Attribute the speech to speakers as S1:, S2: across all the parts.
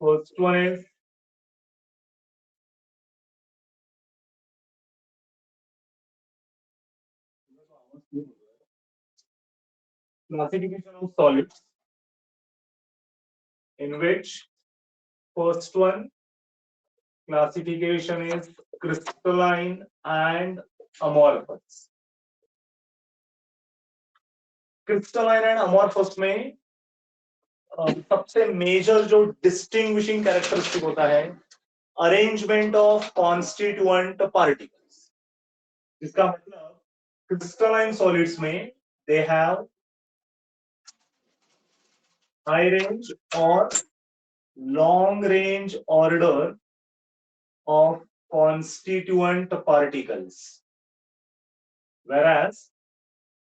S1: First one is classification of solids, in which first one classification is crystalline and amorphous. Crystalline and amorphous में सबसे major जो distinguishing characteristic होता है arrangement of constituent particles, जिसका मतलब crystalline solids में they have high range और long range order of constituent particles, whereas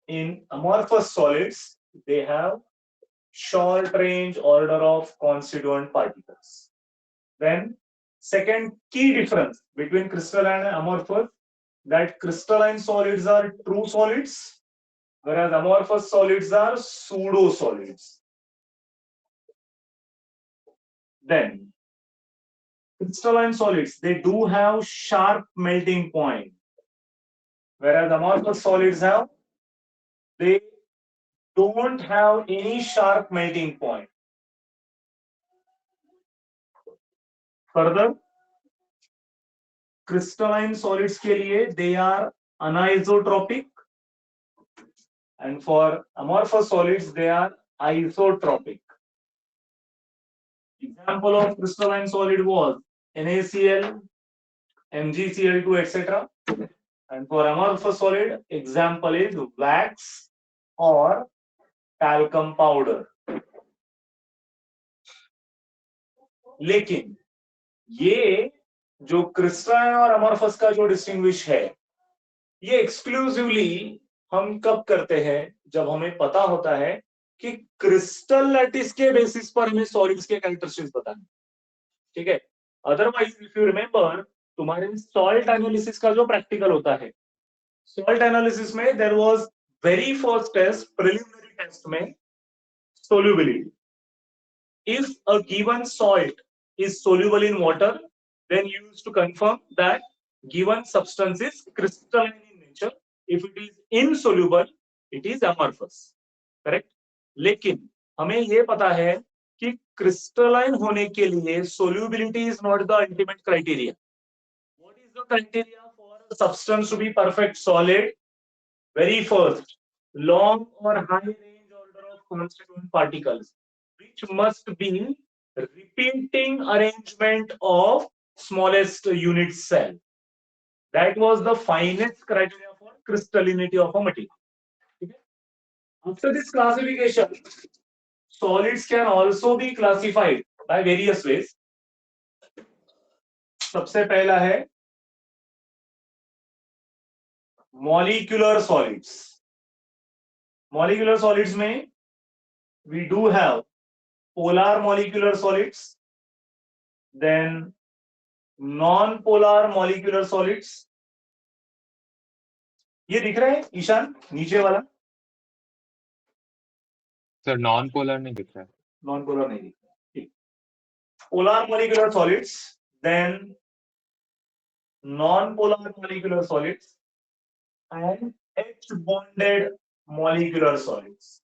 S1: in amorphous solids they have short range order of constituent particles. Then second key difference between crystalline and amorphous, that crystalline solids are true solids whereas amorphous solids are pseudo solids. Then crystalline solids, they do have sharp melting point, whereas amorphous solids have, they don't have any sharp melting point. Further, crystalline solids के लिए they are anisotropic, and for amorphous solids they are isotropic. Example of crystalline solid was NaCl, MgCl2, etc. And for amorphous solid, example is wax or talcum powder. लेकिन ये जो crystalline और amorphous का जो distinguish है, ये exclusively हम कब करते हैं, जब हमें पता होता है कि क्रिस्टल लैटिस के बेसिस पर हमें सॉलिड्स के कैरेक्टरिस्टिक्स बताने, ठीक है। अदरवाइज इफ यू रिमेंबर, तुम्हारे सॉल्ट एनालिसिस का जो प्रैक्टिकल होता है, सॉल्ट एनालिसिस में there was very first test, preliminary test में solubility. If a given salt is soluble in water, then you used to confirm that given substance is crystalline in nature. If it is insoluble, it is amorphous. Correct? लेकिन हमें ये पता है कि crystalline होने के लिए solubility is not the ultimate criteria. What is the criteria for a substance to be perfect solid? Very first, long or high range order of constituent particles, which must be repeating arrangement of smallest unit cell. That was the finest criteria for crystallinity of a material. Okay? After this classification, solids can also be classified by various ways. सबसे पहला है molecular solids. Molecular solids में we do have polar molecular solids, then non-polar molecular solids. ये दिख रहा है ईशान नीचे वाला?
S2: सर नॉन पोलर नहीं दिख रहा है।
S1: नॉन पोलर नहीं दिख रहा, ठीक। Polar molecular solids, then non-polar molecular solids and H-bonded molecular solids.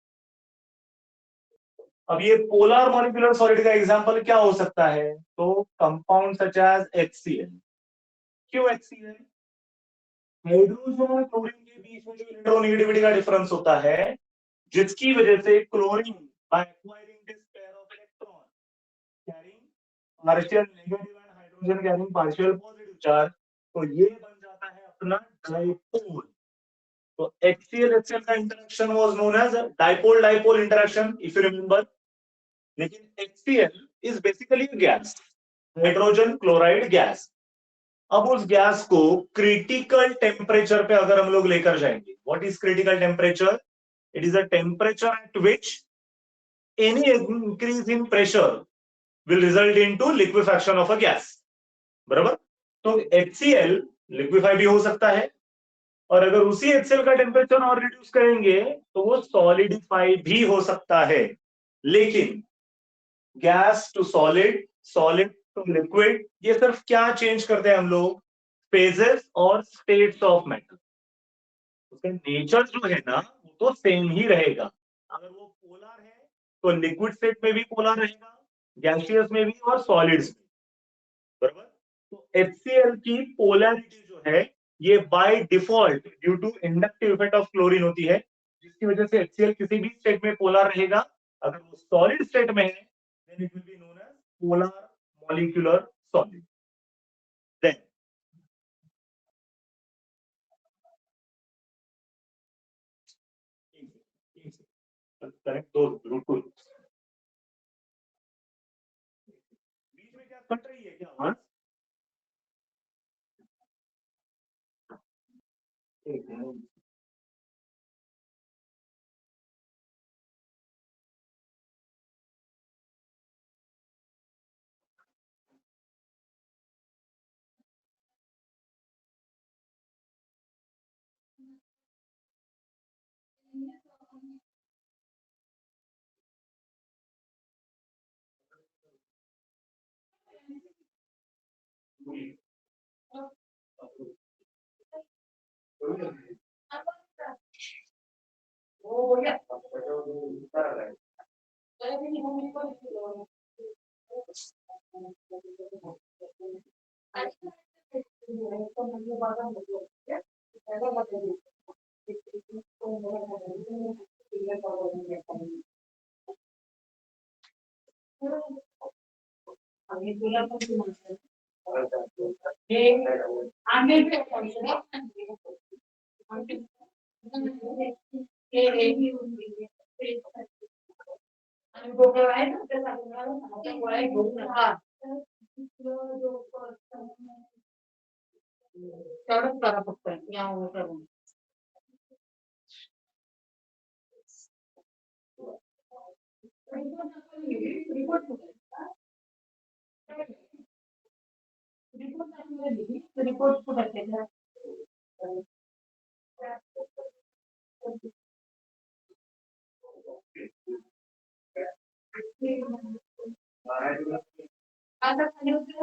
S1: अब ये पोलर मॉलिक्यूलर सॉलिड का एग्जांपल क्या हो सकता है? तो कंपाउंड सच एज HCl. क्यों HCl? हाइड्रोजन और क्लोरीन के बीच में जो इलेक्ट्रोनेगेटिविटी का डिफरेंस होता है, जिसकी वजह से chlorine by acquiring this pair of electron carrying partial negative and hydrogen carrying partial positive charge, तो ये बन जाता है अपना डाइपोल. तो HCl का interaction was known as dipole dipole interaction, if you remember. लेकिन HCl is basically gas, hydrogen chloride gas. अब उस गैस को क्रिटिकल टेम्परेचर पे अगर हम लोग लेकर जाएंगे, what is critical temperature? It is a temperature at which any increase in pressure will result into liquefaction of a gas. बराबर? तो HCl लिक्विफाई भी हो सकता है, और अगर उसी HCl का टेम्परेचर और रिड्यूस करेंगे तो वो सॉलिडिफाई भी हो सकता है. लेकिन gas to solid, solid to liquid, ये सिर्फ क्या चेंज करते हैं हम लोग, फेजेस और स्टेट्स ऑफ मैटर। उसका नेचर जो है ना वो तो सेम ही रहेगा। अगर वो पोलर है तो लिक्विड स्टेट में भी पोलर रहेगा, गैसियस में भी और सॉलिड्स में, बराबर। तो HCl की पोलैरिटी जो है ये by default due to inductive effect of chlorine होती है, जिसकी वजह से HCl किसी भी स्टेट में पोलर रहेगा। अगर वो सॉलिड स्टेट में है then it will be known as polar molecular solid. Then correct, दो बिल्कुल बीच में क्या कट रही है क्या आवाज?
S3: तेवढंच करा फक्त या करून रिपोर्ट कुठे आता खाली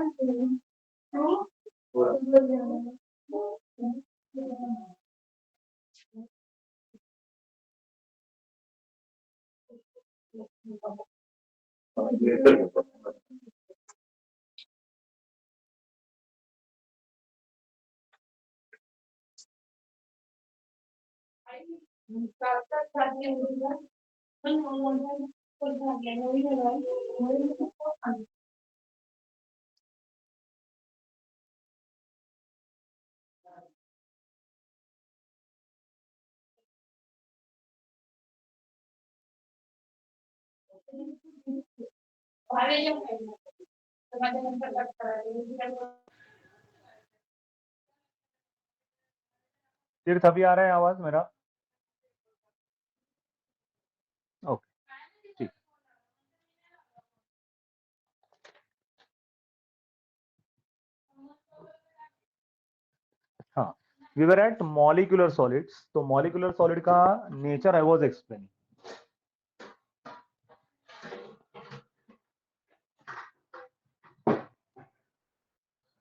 S1: तीर्थ अभी आ रहा है आवाज मेरा? ओके ठीक। हाँ, we were at molecular solids. तो मॉलिक्यूलर सॉलिड का नेचर आई वाज एक्सप्लेनिंग।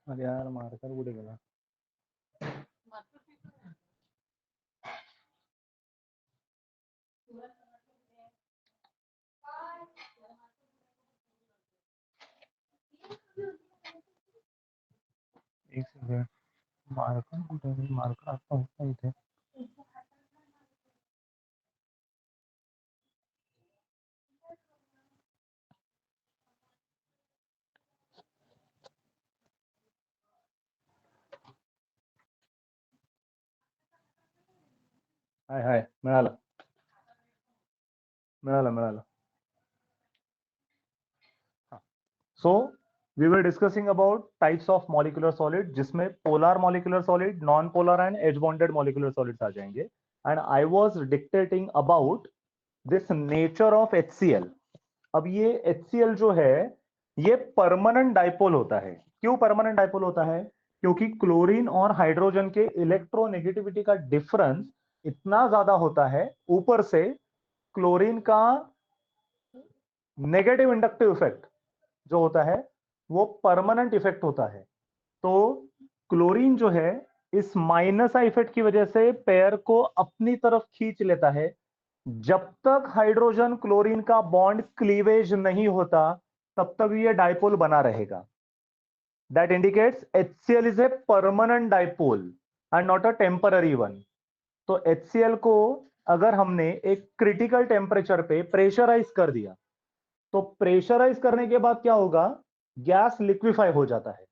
S1: अरे यार मार्कर कुठे गेला? एक सेकंड, मार्कर कुठे आहे? मार्कर आता होता इथे. हाय हाय, मिळाला मिळाला मिळाला. So we were discussing about types of molecular solid, जिसमें polar molecular solid, non-polar and edge-bonded molecular solids आ जाएंगे. And I was dictating about this nature of HCl. अब ये HCl जो है ये परमानेंट डाइपोल होता है। क्यों परमानेंट डाइपोल होता है? क्योंकि क्लोरीन और हाइड्रोजन के इलेक्ट्रोनेगेटिविटी का डिफरेंस इतना ज्यादा होता है, ऊपर से क्लोरीन का नेगेटिव इंडक्टिव इफेक्ट जो होता है
S4: वो परमानेंट इफेक्ट होता है। तो क्लोरीन जो है इस माइनस आई इफेक्ट की वजह से पेयर को अपनी तरफ खींच लेता है। जब तक हाइड्रोजन क्लोरीन का बॉन्ड क्लीवेज नहीं होता तब तक ये डाइपोल बना रहेगा। That indicates HCl is a permanent dipole and not a temporary one. तो HCl को अगर हमने एक क्रिटिकल टेम्परेचर पे प्रेशराइज कर दिया तो प्रेशराइज करने के बाद क्या होगा, गैस लिक्विफाई हो जाता है।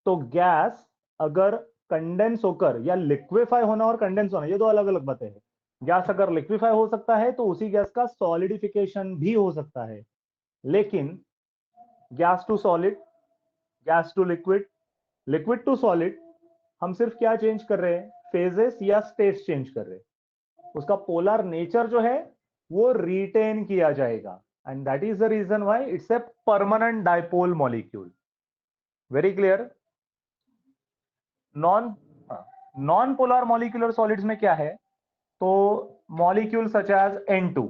S4: तो गैस अगर कंडेंस होकर, या लिक्विफाई होना और कंडेंस होना ये दो अलग अलग बातें हैं। गैस अगर लिक्विफाई हो सकता है तो उसी गैस का सॉलिडिफिकेशन भी हो सकता है। लेकिन gas to solid, gas to liquid, liquid to solid, हम सिर्फ क्या चेंज कर रहे हैं, फेजेस या स्टेट्स चेंज कर रहे हैं। उसका पोलर नेचर जो है वो रिटेन किया जाएगा and that is the reason why it's a permanent dipole molecule. Very clear. Non polar molecular solids में क्या है, तो molecule such as N2,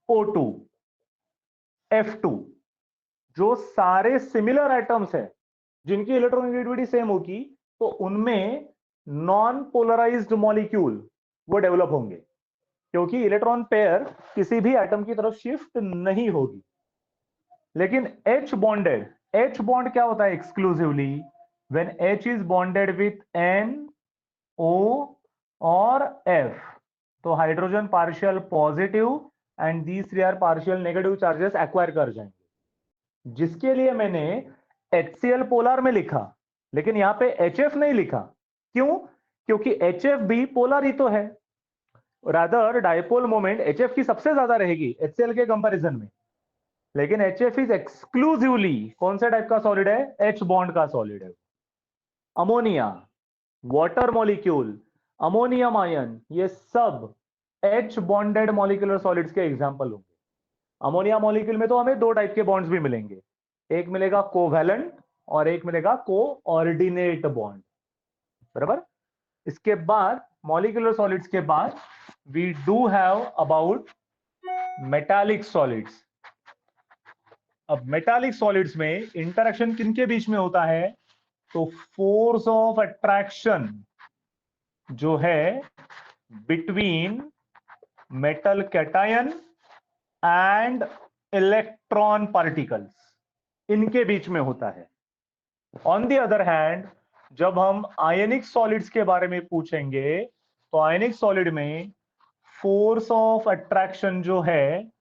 S4: O2, F2, जो सारे सिमिलर एटम्स हैं जिनकी इलेक्ट्रोनेगेटिविटी सेम होगी, तो उनमें नॉन पोलराइज्ड मॉलिक्यूल वो डेवलप होंगे, क्योंकि इलेक्ट्रॉन पेयर किसी भी एटम की तरफ शिफ्ट नहीं होगी। लेकिन H बॉन्डेड, H बॉन्ड क्या होता है exclusively, when H is bonded with N, O और F, तो hydrogen partial positive and these three are partial negative charges acquire कर जाएंगे। जिसके लिए मैंने HCl पोलर में लिखा, लेकिन यहां पे HF नहीं लिखा। क्यों? क्योंकि HF भी पोलर ही तो है। रादर डाइपोल मोमेंट HF की सबसे ज्यादा रहेगी HCl के कंपैरिजन में। लेकिन HF इज एक्सक्लूसिवली कौन सा टाइप का सॉलिड है, H बॉन्ड का सॉलिड है। Ammonia, water molecule, ammonium ion, ये सब H बॉन्डेड मॉलिक्यूलर सॉलिड्स के एग्जांपल होंगे। अमोनिया मॉलिक्यूल में तो हमें दो टाइप के बॉन्ड्स भी मिलेंगे, एक मिलेगा कोवैलेंट और एक मिलेगा कोऑर्डिनेट बॉन्ड। बराबर। इसके बाद मॉलिक्यूलर सॉलिड्स के बाद we do have about metallic solids. अब मेटालिक सॉलिड्स में इंटरेक्शन किनके बीच में होता है, तो फोर्स ऑफ अट्रैक्शन जो है between metal cation and electron particles, इनके बीच में होता है। ऑन द अदर हैंड जब हम आयनिक सॉलिड्स के बारे में पूछेंगे तो आयनिक सॉलिड में फोर्स ऑफ अट्रैक्शन जो है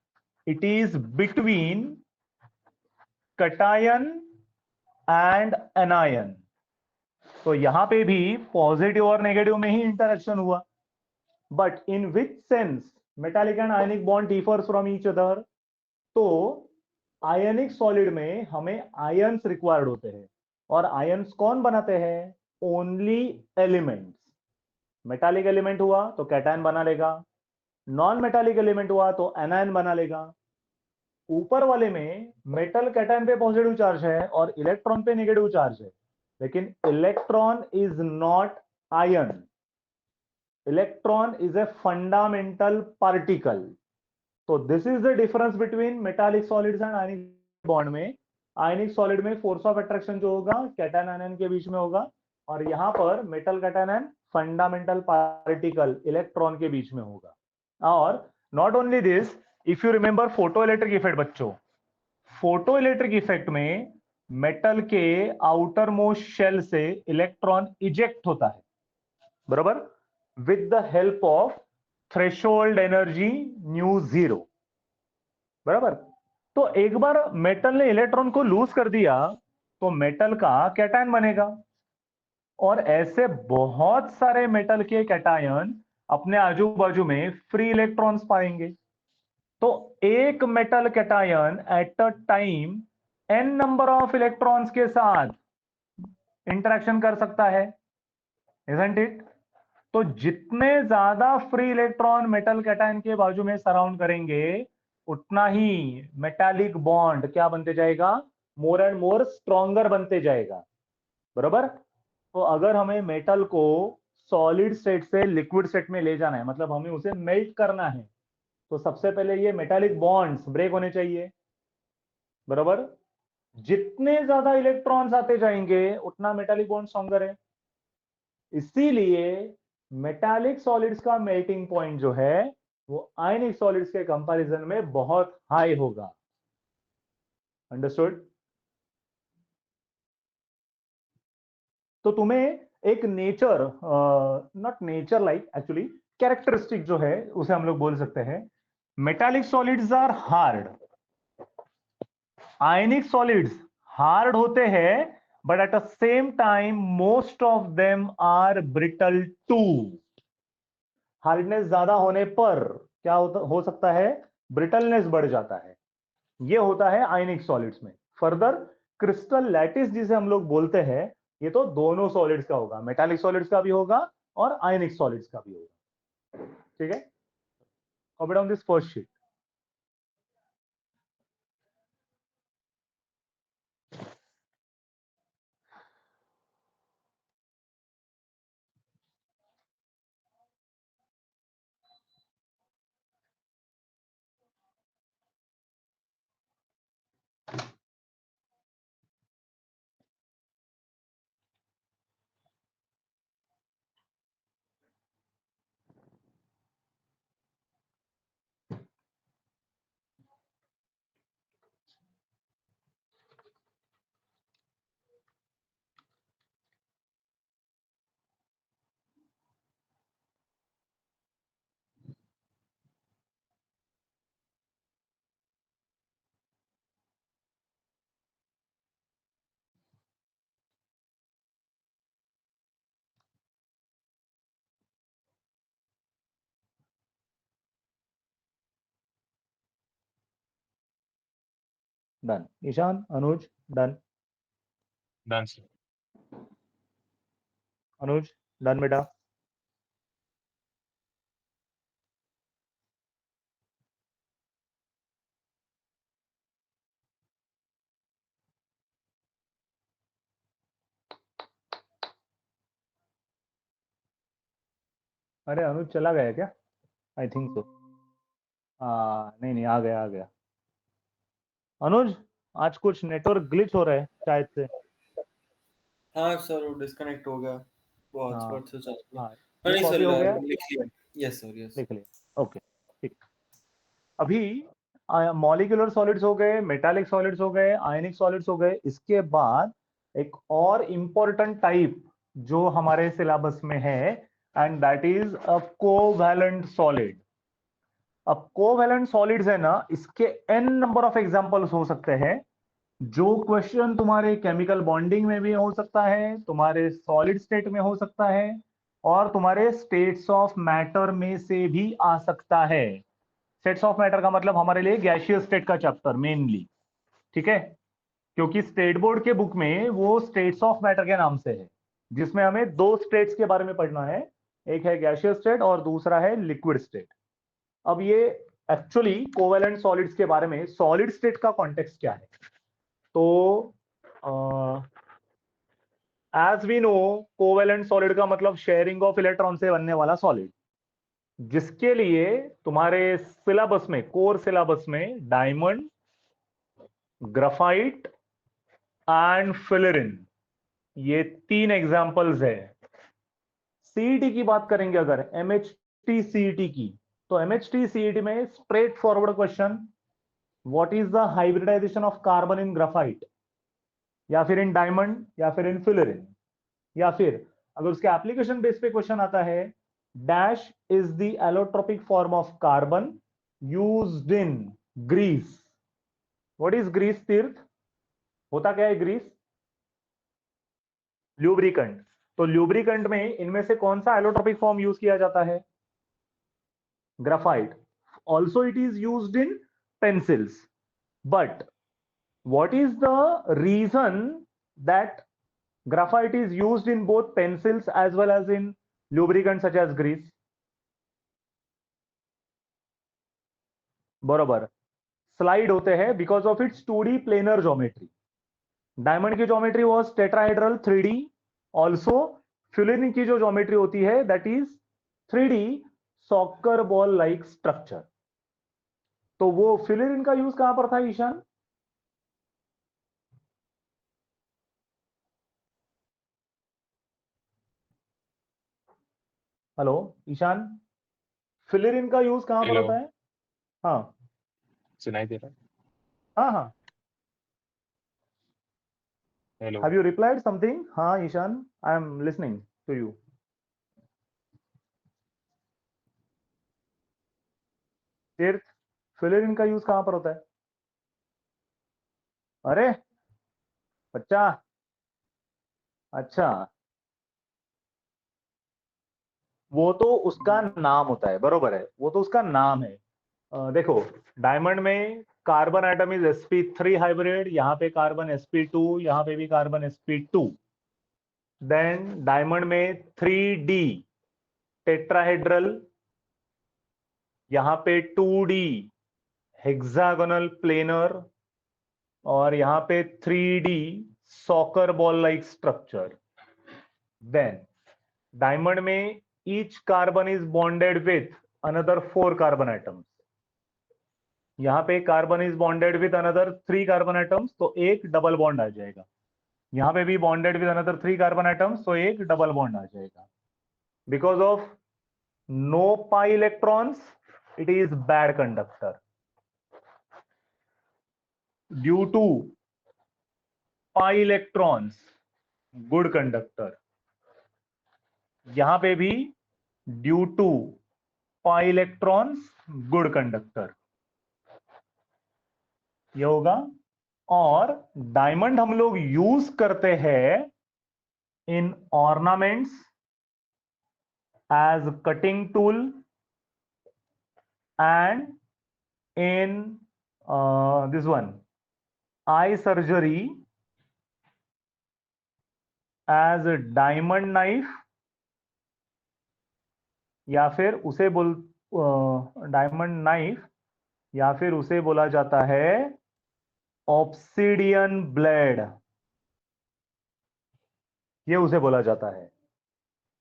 S4: it is between cation and anion. तो यहां पे भी पॉजिटिव और नेगेटिव में ही इंटरेक्शन हुआ। But in which sense metallic and ionic bond differs from each other, तो आयनिक सॉलिड में हमें आयंस रिक्वायर्ड होते हैं, और आयंस कौन बनाते हैं, ओनली एलिमेंट्स। मेटालिक एलिमेंट हुआ तो कैटायन बना लेगा, नॉन मेटालिक एलिमेंट हुआ तो एनायन बना लेगा। ऊपर वाले में मेटल कैटायन पे पॉजिटिव चार्ज है और इलेक्ट्रॉन पे नेगेटिव चार्ज है, लेकिन electron is not ion, electron is a fundamental particle. तो this is the difference between metallic solids and ionic bond में। आयनिक सॉलिड में फोर्स ऑफ अट्रैक्शन जो होगा कैटायन आयन के बीच में होगा, और यहां पर metal cation and fundamental particle electron के बीच में होगा। और not only this, if you remember photo electric effect बच्चों, फोटो इलेक्ट्रिक इफेक्ट में मेटल के आउटर मोस्ट शेल से इलेक्ट्रॉन इजेक्ट होता है, बराबर, with the help of threshold energy mu zero. बराबर। तो एक बार मेटल ने इलेक्ट्रॉन को लूज कर दिया तो मेटल का कैटायन बनेगा, और ऐसे बहुत सारे मेटल के कैटायन अपने आजू बाजू में फ्री इलेक्ट्रॉन्स पाएंगे। तो एक metal cation at a time n number of electrons के साथ इंटरेक्शन कर सकता है, isn't it? तो जितने ज्यादा फ्री इलेक्ट्रॉन मेटल कैटायन के बाजू में सराउंड करेंगे उतना ही मेटालिक बॉन्ड क्या बनते जाएगा, मोर एंड मोर स्ट्रॉन्गर बनते जाएगा। बराबर। तो अगर हमें मेटल को सॉलिड स्टेट से लिक्विड स्टेट में ले जाना है, मतलब हमें उसे मेल्ट करना है, तो सबसे पहले ये मेटालिक बॉन्ड्स ब्रेक होने चाहिए। बराबर। जितने ज्यादा इलेक्ट्रॉन्स आते जाएंगे उतना मेटालिक बॉन्ड स्ट्रॉन्गर है। इसीलिए मेटालिक सॉलिड्स का मेल्टिंग पॉइंट जो है वो आयनिक सॉलिड्स के कंपैरिजन में बहुत हाई होगा। अंडरस्टूड? तो तुम्हें एक nature, not nature like, actually characteristic जो है उसे हम लोग बोल सकते हैं, metallic solids are hard, ionic solids hard होते हैं, but at the same time most of them are brittle too. Hardness ज्यादा होने पर क्या हो सकता है? ब्रिटलनेस बढ़ जाता है। ये होता है आयनिक सॉलिड्स में। फर्दर क्रिस्टल लैटिस जिसे हम लोग बोलते हैं, ये तो दोनों सॉलिड्स का होगा, मेटालिक सॉलिड्स का भी होगा और आयनिक सॉलिड्स का भी होगा। ठीक है, copy down this first sheet. Done. Ishaan, Anuj, done.
S2: Done sir.
S4: Anuj, done बेटा। अरे अनुज चला गया क्या? I think so. नहीं नहीं, आ गया आ गया। अनुज, आज कुछ नेटवर्क ग्लिच हो रहा है शायद से।
S5: हाँ सर, वो डिस्कनेक्ट हो गया, वो
S4: हाँ
S5: हॉटस्पॉट से चल गया।
S4: हाँ,
S5: हाँ,
S4: ये
S5: नहीं
S4: कॉपी
S5: सर,
S4: हो गया,
S5: लिख लिया। Yes sir, yes.
S4: लिख लिया। ओके ठीक। अभी मॉलिक्यूलर सॉलिड्स हो गए, मेटालिक सॉलिड्स हो गए, आयनिक सॉलिड्स हो गए। इसके बाद एक और इंपॉर्टेंट टाइप जो हमारे सिलेबस में है, and that is a covalent solid. अब कोवैलेंट सॉलिड्स है ना, इसके एन नंबर ऑफ एग्जांपल्स हो सकते हैं। जो क्वेश्चन तुम्हारे केमिकल बॉन्डिंग में भी हो सकता है, तुम्हारे सॉलिड स्टेट में हो सकता है, और तुम्हारे स्टेट्स ऑफ मैटर में से भी आ सकता है। स्टेट्स ऑफ मैटर का मतलब हमारे लिए गैसियस स्टेट का चैप्टर मेनली, ठीक है? क्योंकि स्टेट बोर्ड के बुक में वो स्टेट्स ऑफ मैटर के नाम से है, जिसमें हमें दो स्टेट्स के बारे में पढ़ना है, एक है गैसियस स्टेट और दूसरा है लिक्विड स्टेट। अब ये एक्चुअली कोवैलेंट सॉलिड्स के बारे में सॉलिड स्टेट का कॉन्टेक्स्ट क्या है? तो as we know, covalent solid का मतलब शेयरिंग ऑफ इलेक्ट्रॉन से बनने वाला सॉलिड, जिसके लिए तुम्हारे सिलेबस में, कोर सिलेबस में डायमंड, ग्राफाइट एंड फिलरिन, ये तीन एग्जांपल्स है। सीईटी की बात करेंगे अगर, एमएचटी सीईटी की, तो एमएचटी सीईटी में straightforward question, what is the hybridisation of carbon in graphite, या फिर इन डायमंड, या फिर इन फिलरिन, या फिर अगर उसके एप्लीकेशन बेस पे क्वेश्चन आता है, dash is the allotropic form of carbon used in grease. What is grease तीर्थ? होता क्या है ग्रीस? ल्यूब्रिकेंट। तो ल्यूब्रिकेंट में इनमें से कौन सा एलोट्रोपिक फॉर्म यूज किया जाता है? Graphite. Also it is used in pencils, but what is the reason that graphite is used in both pencils as well as in lubricants such as grease? बरोबर, slide होते हैं because of its 2D planar geometry. Diamond की geometry was tetrahedral 3D, also fullerene की जो geometry होती है that is 3D soccer ball like structure. तो वो फ्यूलिन का यूज कहां पर था ईशान? हेलो ईशान, फिलरिन का यूज कहाँ पर
S2: हेलो,
S4: होता है? हाँ
S2: सुनाई दे रहा है?
S4: हाँ हाँ,
S2: hello.
S4: Have you replied something? हाँ Ishan, I am listening to you. Tirth, fullerene का यूज कहाँ पर होता है? अरे बच्चा, अच्छा, वो तो उसका नाम होता है, बरोबर है, वो तो उसका नाम है। देखो, डायमंड में carbon atom is sp3 hybrid, यहाँ पे कार्बन sp2, यहाँ पे भी कार्बन sp2। देन डायमंड में 3d टेट्राहेड्रल, यहाँ पे 2d हेक्सागोनल प्लेनर, और यहाँ पे 3d soccer ball like structure. Then diamond में each carbon is bonded with another 4 carbon atoms. यहाँ पे carbon is bonded with another 3 carbon atoms, तो एक डबल बॉन्ड आ जाएगा। यहाँ पे भी bonded with another 3 carbon atoms, तो एक डबल बॉन्ड आ जाएगा। Because of no pi electrons, it is bad conductor. Due to pi electrons, good conductor. यहां पे भी due to pi electrons, good conductor, ये होगा। और डायमंड हम लोग यूज करते हैं in ornaments, as cutting tool, and in this one eye surgery, as diamond knife, या फिर उसे बोल डायमंड नाइफ, या फिर उसे बोला जाता है ऑब्सिडियन ब्लेड, ये उसे बोला जाता है।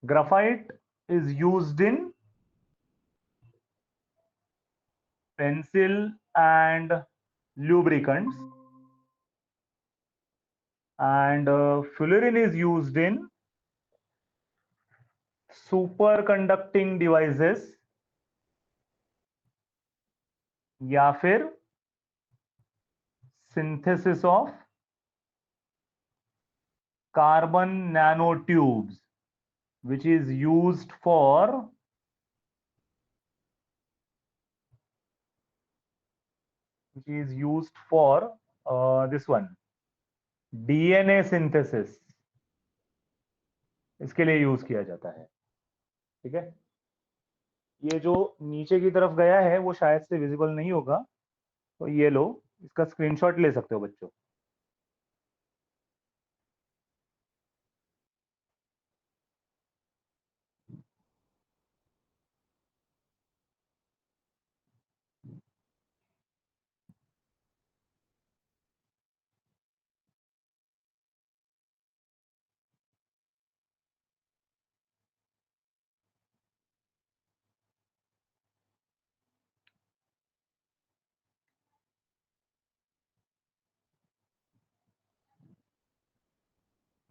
S4: Graphite is used in pencil and lubricants, and fullerene is used in superconducting devices, या फिर synthesis of carbon nanotubes, which is used for this one DNA synthesis, इसके लिए यूज किया जाता है। ठीक है, ये जो नीचे की तरफ गया है वो शायद से विजिबल नहीं होगा, तो ये लो, इसका स्क्रीनशॉट ले सकते हो बच्चों।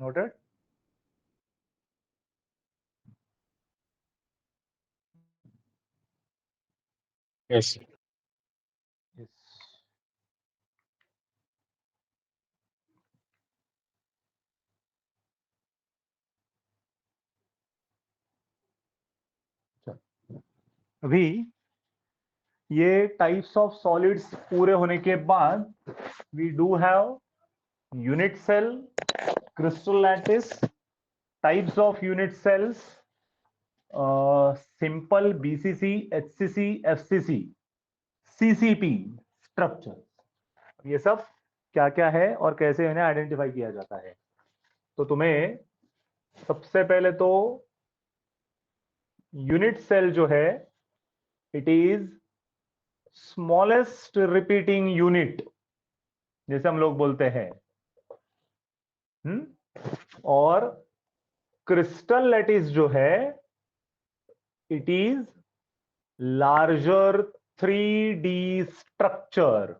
S4: नोटेड?
S2: यस।
S4: अभी ये टाइप्स ऑफ सॉलिड्स पूरे होने के बाद we do have unit cell, crystal lattice, types of unit cells, simple BCC, HCC, FCC, CCP structure. ये सब क्या क्या है और कैसे इन्हें आइडेंटिफाई किया जाता है। तो तुम्हें सबसे पहले तो यूनिट सेल जो है, it is smallest repeating unit, जैसे हम लोग बोलते हैं। और क्रिस्टल लैटिस जो है, it is larger 3D structure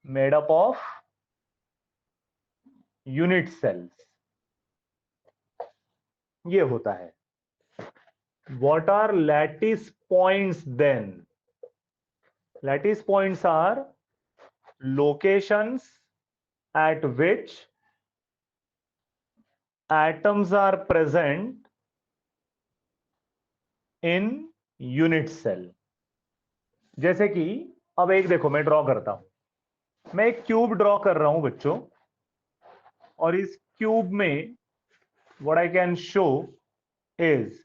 S4: made up of unit cells, ये होता है। What are lattice points then? Lattice points are locations at which atoms are present in unit cell. जैसे कि अब एक देखो मैं ड्रॉ करता हूं, मैं एक क्यूब ड्रॉ कर रहा हूं बच्चों, और इस क्यूब में what I can show is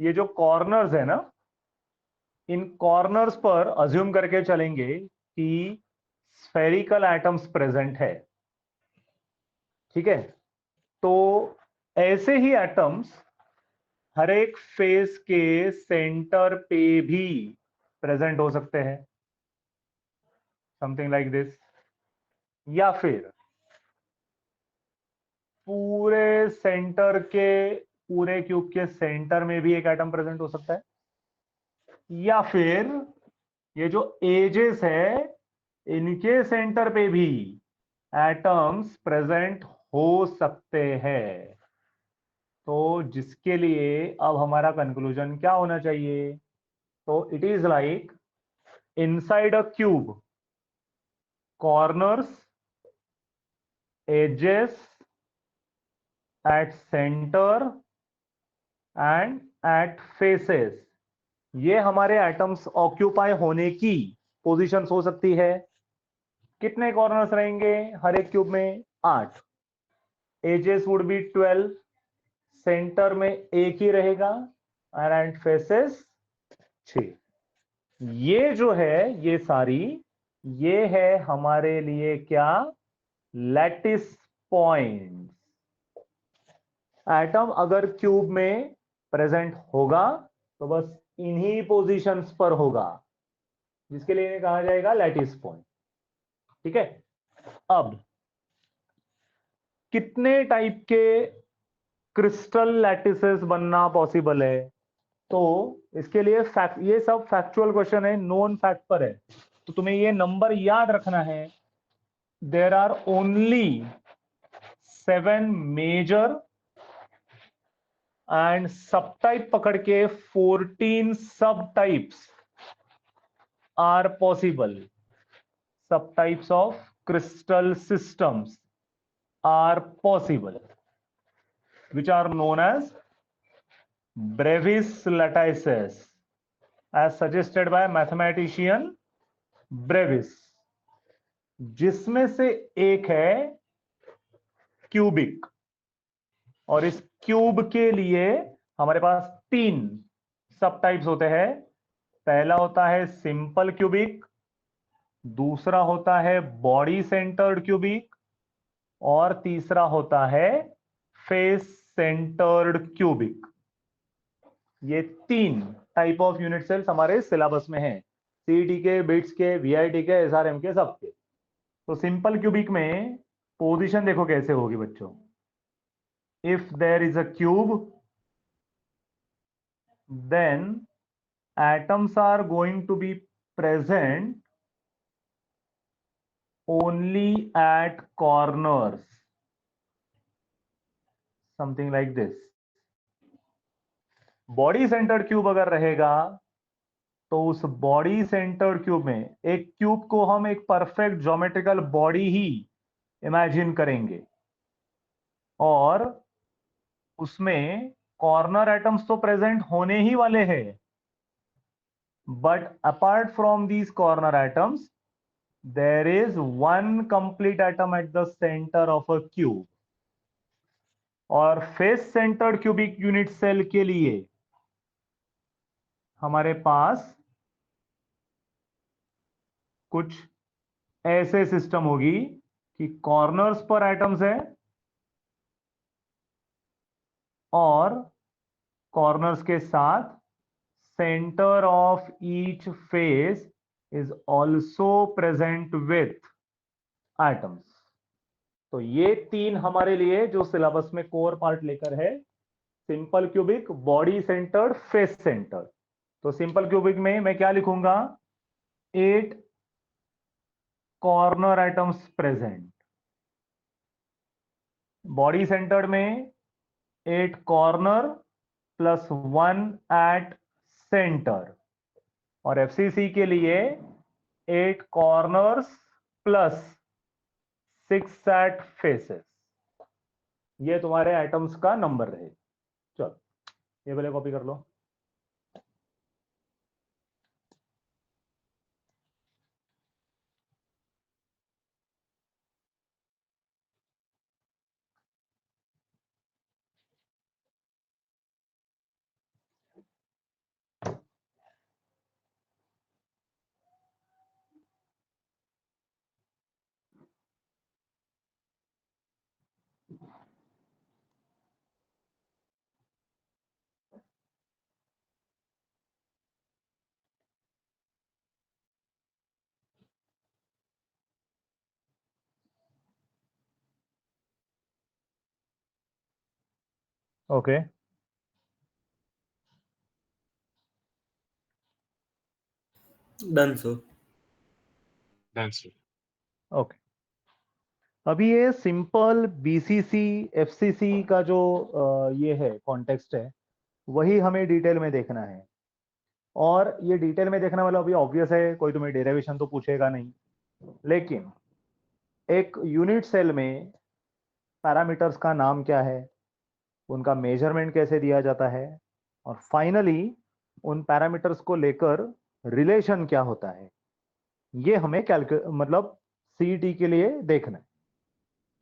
S4: ये जो कॉर्नर्स है ना, इन कॉर्नर्स पर अज्यूम करके चलेंगे कि स्फेरिकल एटम्स प्रेजेंट है, ठीक है। तो ऐसे ही एटम्स हर एक फेस के सेंटर पे भी प्रेजेंट हो सकते हैं, समथिंग लाइक दिस। या फिर पूरे सेंटर के, पूरे क्यूब के सेंटर में भी एक एटम प्रेजेंट हो सकता है, या फिर ये जो एजेस है इनके सेंटर पे भी एटम्स प्रेजेंट हो सकते हैं। तो जिसके लिए अब हमारा कंक्लूजन क्या होना चाहिए? तो it is like inside a cube, corners, edges, at centre and at faces, ये हमारे एटम्स ऑक्यूपाई होने की पोजीशंस हो सकती है। कितने कॉर्नर्स रहेंगे हर एक क्यूब में? 8। एजेस वुड बी 12, सेंटर में एक ही रहेगा, एंड फेसेस 6। ये जो है ये सारी, ये है हमारे लिए क्या? Lattice points. एटम अगर क्यूब में प्रेजेंट होगा तो बस इन्हीं पोजीशंस पर होगा, जिसके लिए कहा जाएगा लैटिस पॉइंट, ठीक है। अब कितने टाइप के क्रिस्टल लैटिसेस बनना पॉसिबल है? तो इसके लिए फैक्ट, ये सब फैक्चुअल क्वेश्चन है, नोन फैक्ट पर है, तो तुम्हें ये नंबर याद रखना है। There are only 7 major and sub type पकड़ के 14 sub types are possible. Sub types of crystal systems are possible, which are known as brevis lattices, as suggested by mathematician brevis, जिसमें से एक है क्यूबिक। और इस क्यूब के लिए हमारे पास 3 सब टाइप्स होते हैं। पहला होता है सिंपल क्यूबिक, दूसरा होता है बॉडी सेंटर्ड क्यूबिक, और तीसरा होता है फेस सेंटर्ड क्यूबिक। ये 3 टाइप ऑफ यूनिट सेल्स हमारे सिलेबस में हैं, सीईटी के, बिट्स के, वीआईटी के, एसआरएम के, सबके। तो सिंपल क्यूबिक में पोजीशन देखो कैसे होगी बच्चों। If there is a cube, then atoms are going to be present only at corners, something like this. Body centred cube अगर रहेगा तो उस बॉडी सेंटर्ड क्यूब में, एक क्यूब को हम एक परफेक्ट ज्योमेट्रिकल बॉडी ही इमेजिन करेंगे, और उसमें कॉर्नर एटम्स तो प्रेजेंट होने ही वाले हैं, but apart from these corner atoms there is one complete atom at the center of a cube. और face centred cubic unit cell के लिए हमारे पास कुछ ऐसे सिस्टम होगी कि कॉर्नर्स पर एटम्स है, और कॉर्नर्स के साथ centre of each face is also present with atoms. तो ये 3 हमारे लिए जो सिलेबस में कोर पार्ट लेकर है, simple cubic, body centred, face centred. तो सिंपल क्यूबिक में मैं क्या लिखूंगा? 8 corner atoms present, body centred में 8 कॉर्नर प्लस 1 एट सेंटर, और एफसीसी के लिए 8 कॉर्नर्स प्लस 6 एट फेसेस। ये तुम्हारे एटम्स का नंबर रहे। चलो ये पहले कॉपी कर लो। Okay
S5: done sir.
S2: Done sir.
S4: Okay. अभी ये सिंपल बीसीसी एफसीसी का जो ये है कॉन्टेक्स्ट है, वही हमें डिटेल में देखना है। और ये डिटेल में देखने वाला अभी ऑब्वियस है, कोई तुम्हें डेरिवेशन तो पूछेगा नहीं, लेकिन एक यूनिट सेल में पैरामीटर्स का नाम क्या है, उनका मेजरमेंट कैसे दिया जाता है, और फाइनली उन पैरामीटर्स को लेकर रिलेशन क्या होता है, ये हमें मतलब सीईटी के लिए देखना है।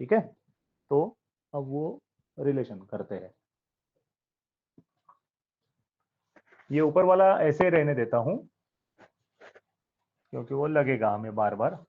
S4: ठीक है, तो अब वो रिलेशन करते हैं। ये ऊपर वाला ऐसे रहने देता हूं क्योंकि वो लगेगा हमें बार बार।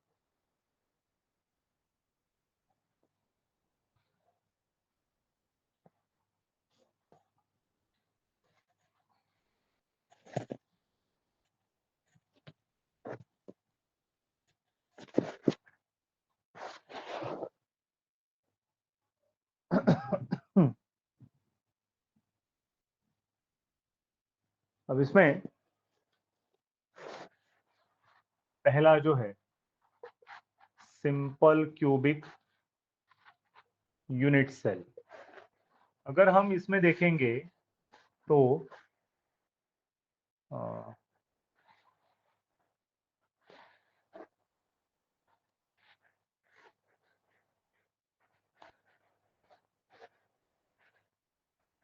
S4: अब इसमें पहला जो है सिंपल क्यूबिक यूनिट सेल, अगर हम इसमें देखेंगे तो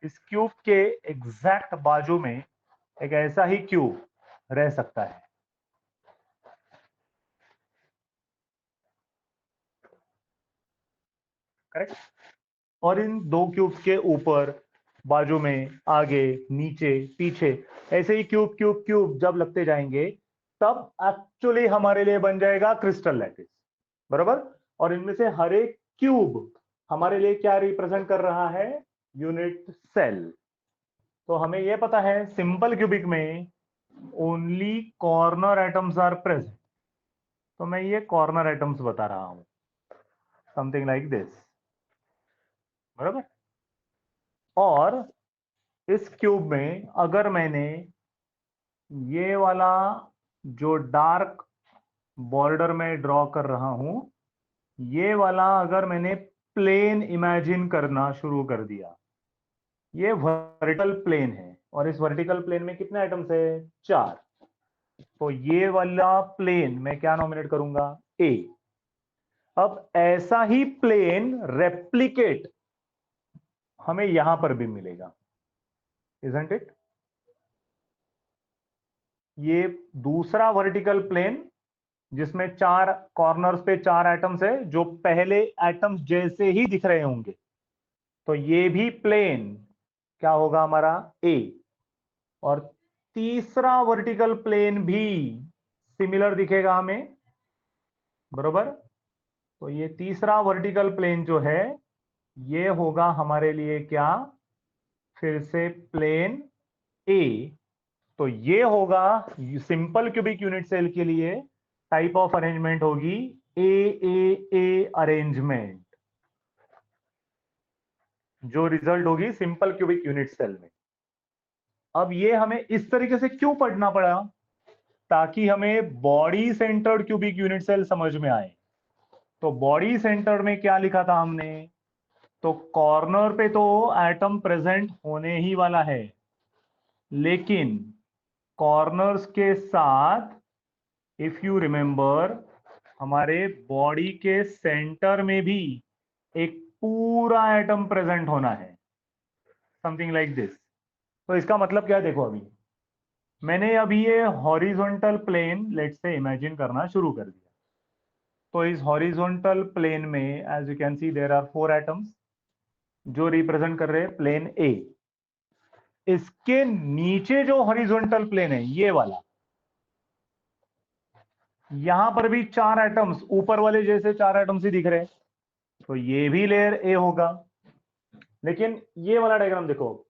S4: इस क्यूब के एग्जैक्ट बाजू में एक ऐसा ही क्यूब रह सकता है। करेक्ट। और इन दो क्यूब के ऊपर, बाजू में, आगे, नीचे, पीछे, ऐसे ही क्यूब क्यूब क्यूब जब लगते जाएंगे तब एक्चुअली हमारे लिए बन जाएगा क्रिस्टल लैटिस। बराबर। और इनमें से हर एक क्यूब हमारे लिए क्या रिप्रेजेंट कर रहा है, यूनिट सेल। तो हमें यह पता है सिंपल क्यूबिक में only corner atoms are present, तो मैं ये कॉर्नर एटम्स बता रहा हूं, समथिंग लाइक दिस। बराबर। और इस क्यूब में अगर मैंने ये वाला जो डार्क बॉर्डर में ड्रॉ कर रहा हूं, ये वाला अगर मैंने प्लेन इमेजिन करना शुरू कर दिया, ये वर्टिकल प्लेन है, और इस वर्टिकल प्लेन में कितने आइटम्स है, 4। तो ये वाला प्लेन मैं क्या नॉमिनेट करूंगा, ए। अब ऐसा ही प्लेन रेप्लिकेट हमें यहां पर भी मिलेगा, इजंट इट। ये दूसरा वर्टिकल प्लेन जिसमें 4 कॉर्नर्स पे 4 एटम्स है, जो पहले एटम्स जैसे ही दिख रहे होंगे, तो ये भी प्लेन क्या होगा हमारा, ए। और तीसरा वर्टिकल प्लेन भी सिमिलर दिखेगा हमें। बरोबर। तो ये तीसरा वर्टिकल प्लेन जो है ये होगा हमारे लिए क्या, फिर से प्लेन ए। तो ये होगा सिंपल क्यूबिक यूनिट सेल के लिए टाइप ऑफ अरेंजमेंट होगी ए ए ए अरेंजमेंट, जो रिजल्ट होगी सिंपल क्यूबिक यूनिट सेल में। अब ये हमें इस तरीके से क्यों पढ़ना पड़ा, ताकि हमें body centred cubic unit cell समझ में आए। तो बॉडी सेंटर में क्या लिखा था हमने, तो कॉर्नर पे तो एटम प्रेजेंट होने ही वाला है, लेकिन कॉर्नर्स के साथ इफ यू रिमेंबर हमारे बॉडी के सेंटर में भी एक पूरा एटम प्रेजेंट होना है, समथिंग लाइक दिस। तो इसका मतलब क्या है, देखो अभी मैंने अभी ये horizontal plane let's say imagine करना शुरू कर दिया। तो इस हॉरिजॉन्टल प्लेन में as you can see there are 4 atoms जो रिप्रेजेंट कर रहे हैं प्लेन ए। इसके नीचे जो हॉरिजॉन्टल प्लेन है ये वाला, यहां पर भी 4 एटम्स ऊपर वाले जैसे 4 एटम्स ही दिख रहे हैं, तो ये भी लेयर ए होगा। लेकिन ये वाला डायग्राम देखो,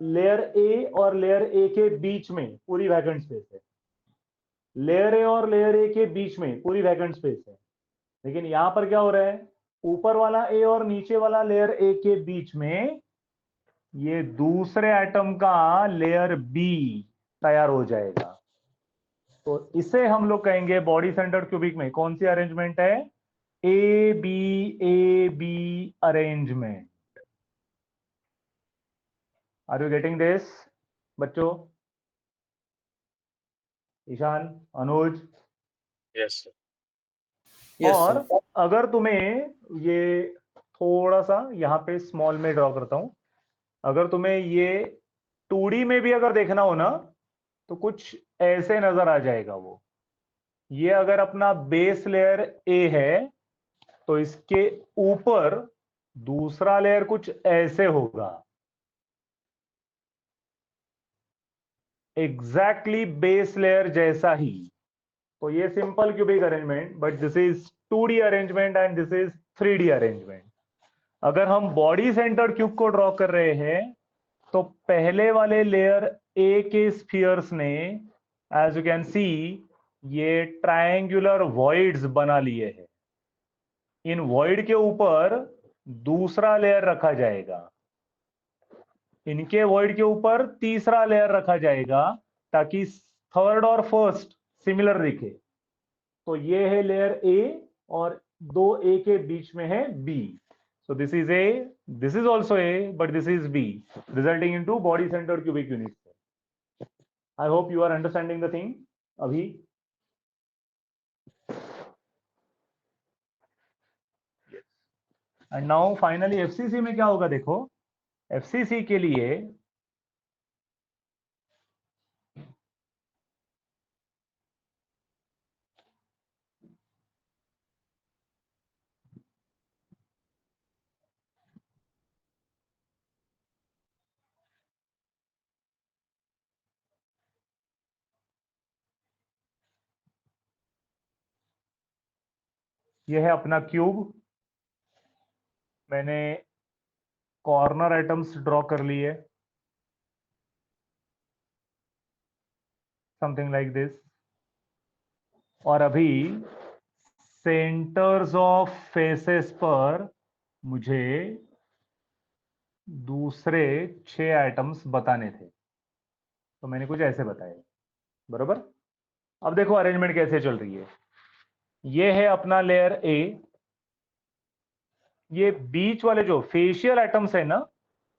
S4: लेयर ए और लेयर ए के बीच में पूरी वैकेंट स्पेस है, लेयर ए और लेयर ए के बीच में पूरी वैकेंट स्पेस है। लेकिन यहां पर क्या हो रहा है, ऊपर वाला ए और नीचे वाला लेयर ए के बीच में ये दूसरे एटम का लेयर बी तैयार हो जाएगा। तो इसे हम लोग कहेंगे बॉडी सेंटर्ड क्यूबिक में कौन सी अरेंजमेंट है, A B arrangement. Are you getting this बच्चों? ईशान, अनुज।
S2: Yes, sir.
S5: Yes,
S4: और
S5: sir.
S4: अगर तुम्हें ये थोड़ा सा यहाँ पे स्मॉल में ड्रॉ करता हूं, अगर तुम्हें ये 2D में भी अगर देखना हो ना तो कुछ ऐसे नजर आ जाएगा वो। ये अगर अपना बेस लेयर ए है तो इसके ऊपर दूसरा लेयर कुछ ऐसे होगा, एग्जैक्टली बेस लेयर जैसा ही। तो ये simple cubic arrangement, but this is 2D arrangement and this is 3D arrangement. अगर हम बॉडी सेंटर्ड क्यूब को ड्रॉ कर रहे हैं तो पहले वाले लेयर ए के स्फीयर्स ने एज यू कैन सी ये ट्रायंगुलर वॉइड्स बना लिए हैं। इन वॉइड के ऊपर दूसरा लेयर रखा जाएगा, इनके वॉइड के ऊपर तीसरा लेयर रखा जाएगा ताकि थर्ड और फर्स्ट सिमिलर दिखे। तो ये है लेयर ए और दो ए के बीच में है B. So this is A, this is also A, but this is B, resulting into body centered cubic units. I hope you are understanding the thing. अभी and now finally FCC में क्या होगा, देखो FCC के लिए यह है अपना क्यूब। मैंने कॉर्नर एटम्स ड्रॉ कर लिए, समथिंग लाइक दिस। और अभी सेंटर्स ऑफ फेसेस पर मुझे दूसरे 6 आइटम्स बताने थे, तो मैंने कुछ ऐसे बताए, बरोबर। अब देखो अरेंजमेंट कैसे चल रही है। ये है अपना लेयर ए, ये बीच वाले जो फेशियल एटम्स है ना,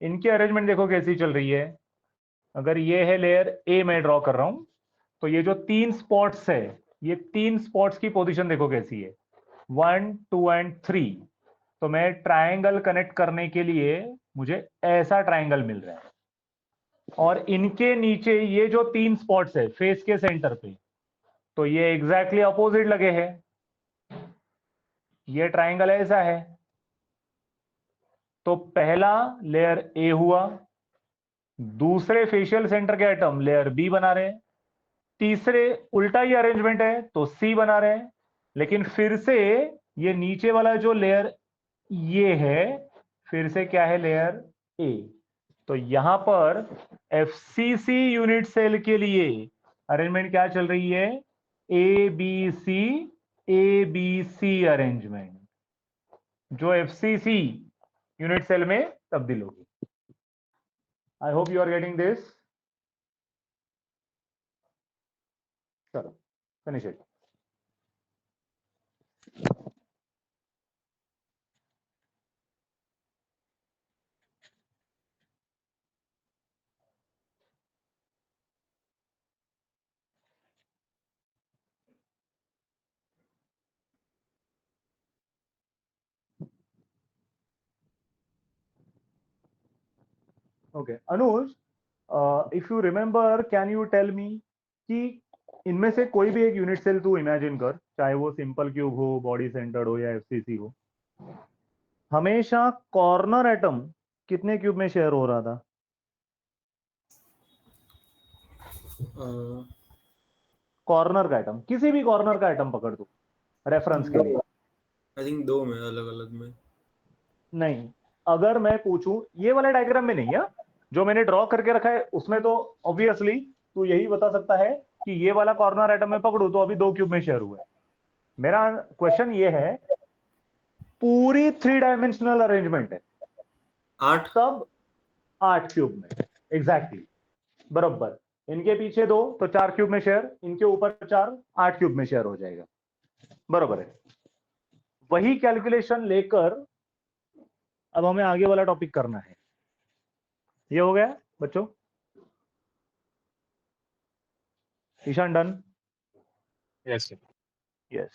S4: इनकी अरेंजमेंट देखो कैसी चल रही है। अगर ये है लेयर ए मैं ड्रॉ कर रहा हूं, तो ये जो 3 स्पॉट्स है, ये 3 स्पॉट्स की पोजीशन देखो कैसी है, 1 2 एंड 3। तो मैं ट्रायंगल कनेक्ट करने के लिए मुझे ऐसा ट्रायंगल मिल रहा है। और इनके नीचे ये जो 3 स्पॉट्स है फेस के सेंटर पे, तो ये एग्जैक्टली अपोजिट लगे हैं। ये ट्रायंगल ऐसा है। तो पहला लेयर ए हुआ, दूसरे फेशियल सेंटर के एटम लेयर बी बना रहे हैं, तीसरे उल्टा ही अरेंजमेंट है तो सी बना रहे हैं। लेकिन फिर से ये नीचे वाला जो लेयर ये है, फिर से क्या है, लेयर ए। तो यहां पर एफसीसी यूनिट सेल के लिए अरेंजमेंट क्या चल रही है, ए बी सी अरेंजमेंट, जो एफसीसी यूनिट सेल में तब्दील होगी। I hope you are getting this. चलो finish it. Okay Anuj, if you remember can you tell me कि इनमें से कोई भी एक यूनिट सेल तू इमेजिन कर, चाहे वो सिंपल क्यूब हो, बॉडी सेंटर्ड हो या एफसीसी हो, हमेशा कॉर्नर एटम कितने क्यूब में शेयर हो रहा था? कॉर्नर का एटम, किसी भी कॉर्नर का एटम पकड़ तू रेफरेंस के लिए।
S5: आई थिंक 2 में, अलग अलग में।
S4: नहीं, अगर मैं पूछूं, ये वाले डायग्राम में नहीं है, जो मैंने ड्रॉ करके रखा है उसमें तो ऑब्वियसली तू यही बता सकता है कि ये वाला कॉर्नर एटम में पकड़ू तो अभी 2 क्यूब में शेयर हुआ है। मेरा क्वेश्चन ये है, पूरी 3 डायमेंशनल अरेंजमेंट है,
S5: 8
S4: सब 8 क्यूब में, एग्जैक्टली बराबर। इनके पीछे 2 तो 4 क्यूब में शेयर, इनके ऊपर 4, 8 क्यूब में शेयर हो जाएगा, बराबर है। वही कैलकुलेशन लेकर अब हमें आगे वाला टॉपिक करना है। ये हो गया बच्चों? Ishan done?
S2: Yes, sir.
S4: Yes.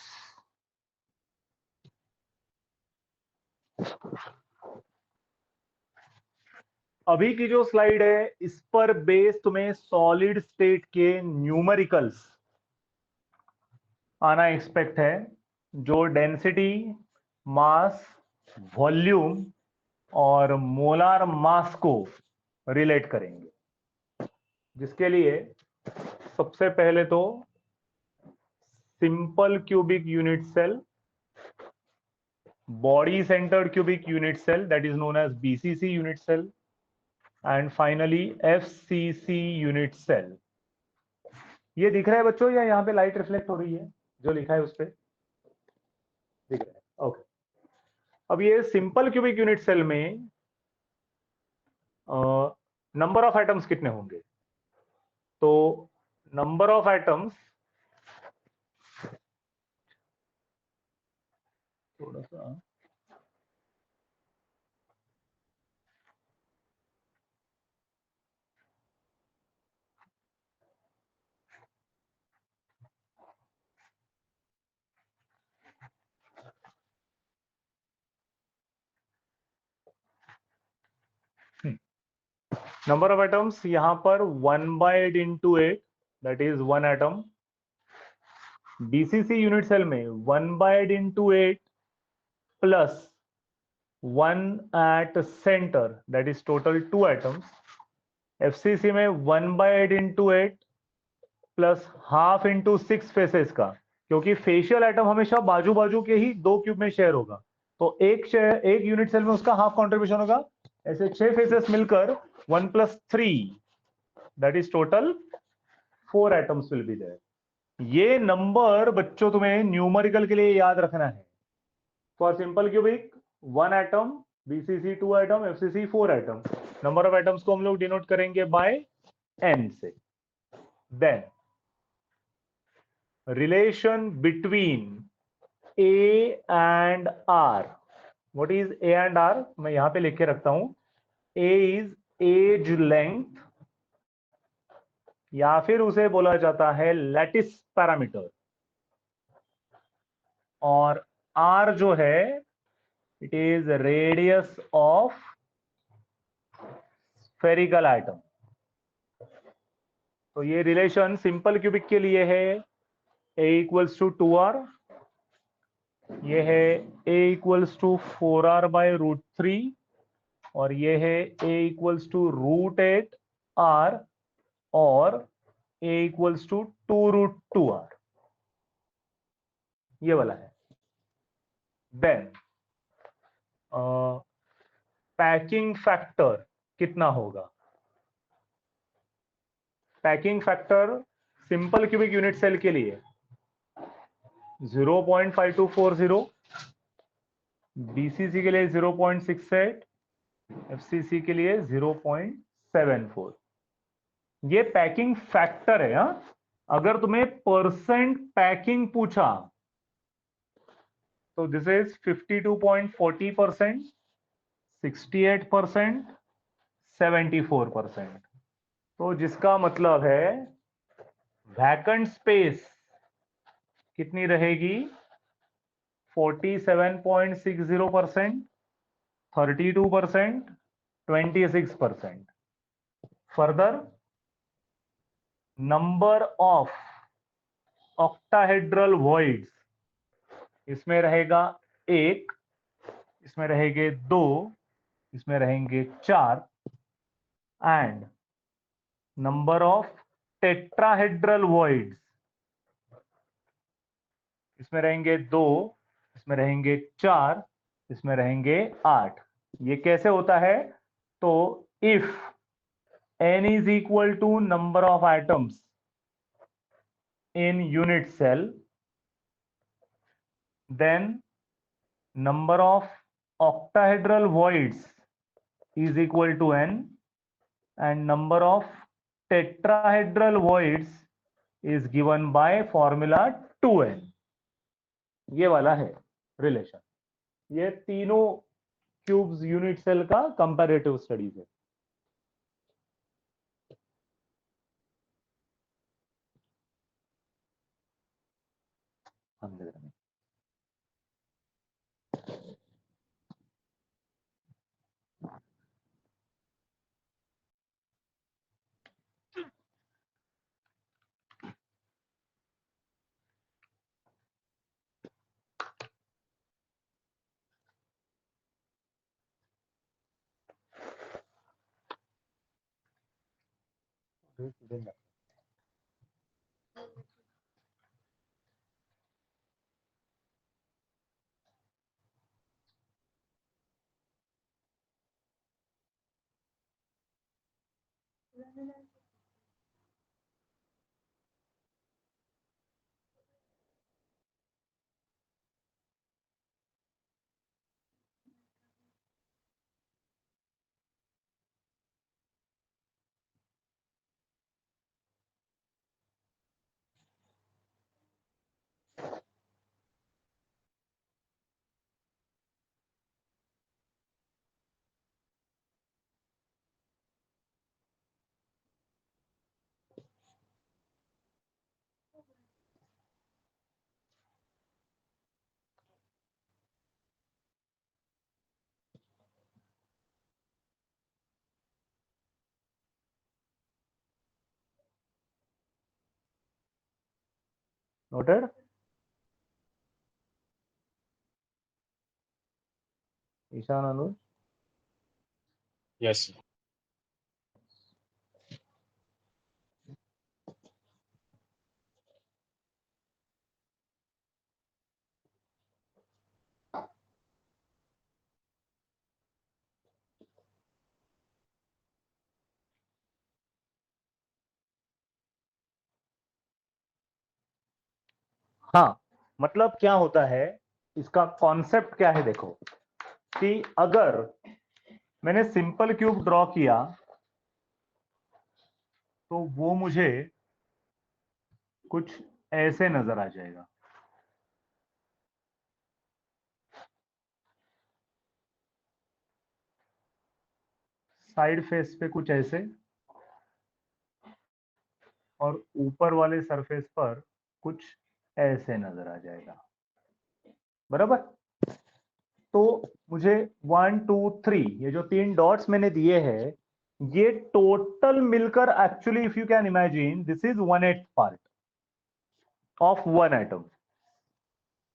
S4: अभी की जो स्लाइड है इस पर बेस तुम्हें सॉलिड स्टेट के न्यूमेरिकल्स आना एक्सपेक्ट है, जो डेंसिटी, मास, वॉल्यूम और मोलार मास को रिलेट करेंगे। जिसके लिए सबसे पहले तो simple cubic unit cell, body centred cubic unit cell that is known as BCC unit cell, and finally FCC unit cell. ये दिख रहा है बच्चों या यहाँ पे लाइट रिफ्लेक्ट हो रही है? जो लिखा है उस पर दिख रहा है, ओके। अब ये सिंपल क्यूबिक यूनिट सेल में नंबर ऑफ एटम्स कितने होंगे? तो नंबर ऑफ एटम्स, थोड़ा सा नंबर ऑफ एटम्स यहां पर 1/8 into 8 that is 1 atom. BCC unit cell में 1/8 into 8 plus 1 at center that is total 2 atoms. FCC में 1/8 into 8 plus half into 6 faces का, क्योंकि फेशियल एटम हमेशा बाजू बाजू के ही 2 क्यूब में शेयर होगा, तो एक यूनिट सेल में उसका हाफ कंट्रीब्यूशन होगा। ऐसे 6 फेसेस मिलकर 1 + 3 that is total 4 atoms will be there. ये नंबर बच्चों तुम्हें न्यूमेरिकल के लिए याद रखना है। For simple cubic 1 atom, BCC 2 atom, FCC 4 atom. Number of atoms को हम लोग डिनोट करेंगे बाय n से। Then relation between A and R. What is A and R? मैं यहां पे लिख के रखता हूं। A is एज लेंथ, या फिर उसे बोला जाता है लैटिस पैरामीटर, और R जो है it is radius of spherical atom. तो ये रिलेशन सिंपल क्यूबिक के लिए है A equals to 2R, ये है A equals to 4R/√3, और ये है A equals to √8R और A equals to 2√2R, ये वाला है। देन पैकिंग फैक्टर कितना होगा? Packing factor simple cubic unit cell के लिए 0.5240, बीसीसी के लिए 0.68, एफसीसी के लिए 0.74। ये पैकिंग फैक्टर है। अगर तुम्हें परसेंट पैकिंग पूछा तो दिस इज 52.40%, 68%, 74%। तो जिसका मतलब है वैकेंट स्पेस कितनी रहेगी? 47.60%, 32%, 26%। Further number of octahedral voids, इसमें रहेगा 1, इसमें रहेंगे 2, इसमें रहेंगे 4, and number of tetrahedral voids, इसमें रहेंगे 2, इसमें रहेंगे 4, इसमें रहेंगे 8। ये कैसे होता है? तो if n is equal to number of atoms in unit cell, then number of octahedral voids is equal to n, and number of tetrahedral voids is given by formula 2n। ये वाला है रिलेशन। ये तीनों cubes unit cell का comparative studies है। Noted? Ishan, अनुज?
S2: Yes, sir.
S4: हाँ, मतलब क्या होता है, इसका कॉन्सेप्ट क्या है? देखो कि अगर मैंने सिंपल क्यूब ड्रॉ किया तो वो मुझे कुछ ऐसे नजर आ जाएगा। साइड फेस पे कुछ ऐसे, और ऊपर वाले सरफेस पर कुछ ऐसे नजर आ जाएगा। बराबर? तो मुझे 1 2 3 ये जो 3 डॉट्स मैंने दिए हैं, ये टोटल मिलकर actually if you can imagine this is 1/8 part of 1 atom.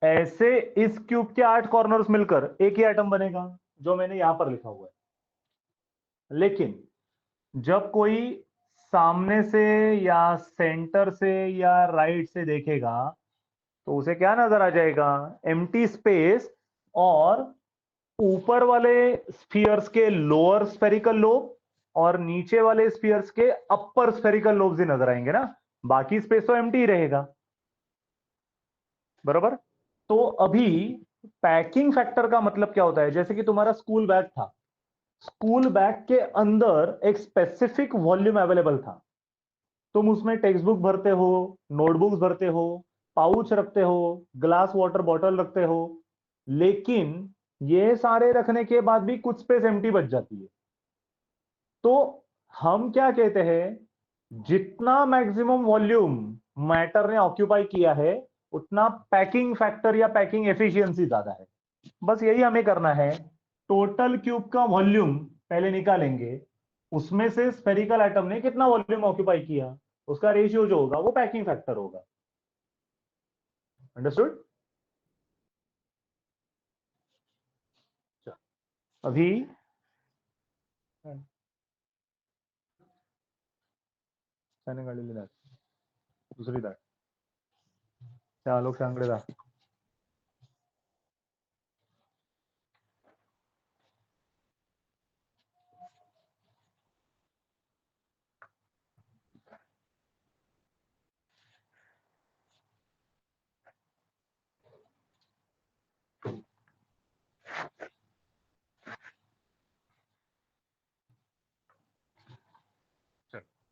S4: ऐसे इस क्यूब के 8 कॉर्नर्स मिलकर एक ही एटम बनेगा, जो मैंने यहां पर लिखा हुआ है। लेकिन जब कोई सामने से या सेंटर से या राइट से देखेगा तो उसे क्या नजर आ जाएगा? एम्प्टी स्पेस, और ऊपर वाले स्फीयर्स के लोअर स्फेरिकल लोब और नीचे वाले स्फीयर्स के अपर स्फेरिकल लोब्स ही नजर आएंगे ना, बाकी स्पेस तो एम्प्टी रहेगा। बराबर? तो अभी पैकिंग फैक्टर का मतलब क्या होता है? जैसे कि तुम्हारा स्कूल बैग था, स्कूल बैग के अंदर एक स्पेसिफिक वॉल्यूम अवेलेबल था। तुम उसमें टेक्स्ट बुक भरते हो, नोटबुक्स भरते हो, पाउच रखते हो, ग्लास वाटर बॉटल रखते हो, लेकिन ये सारे रखने के बाद भी कुछ स्पेस एम्प्टी बच जाती है। तो हम क्या कहते हैं, जितना मैक्सिमम वॉल्यूम मैटर ने ऑक्यूपाई किया है उतना पैकिंग फैक्टर या पैकिंग एफिशिएंसी ज्यादा है। बस यही हमें करना है। टोटल क्यूब का वॉल्यूम पहले निकालेंगे, उसमें से स्फेरिकल एटम ने कितना वॉल्यूम ऑक्यूपाई किया, उसका रेशियो जो होगा वो पैकिंग फैक्टर होगा। अंडरस्टूड? अभी त्याने काढलेली दाट, दुसरी दाट त्या आलोक सांगडे दा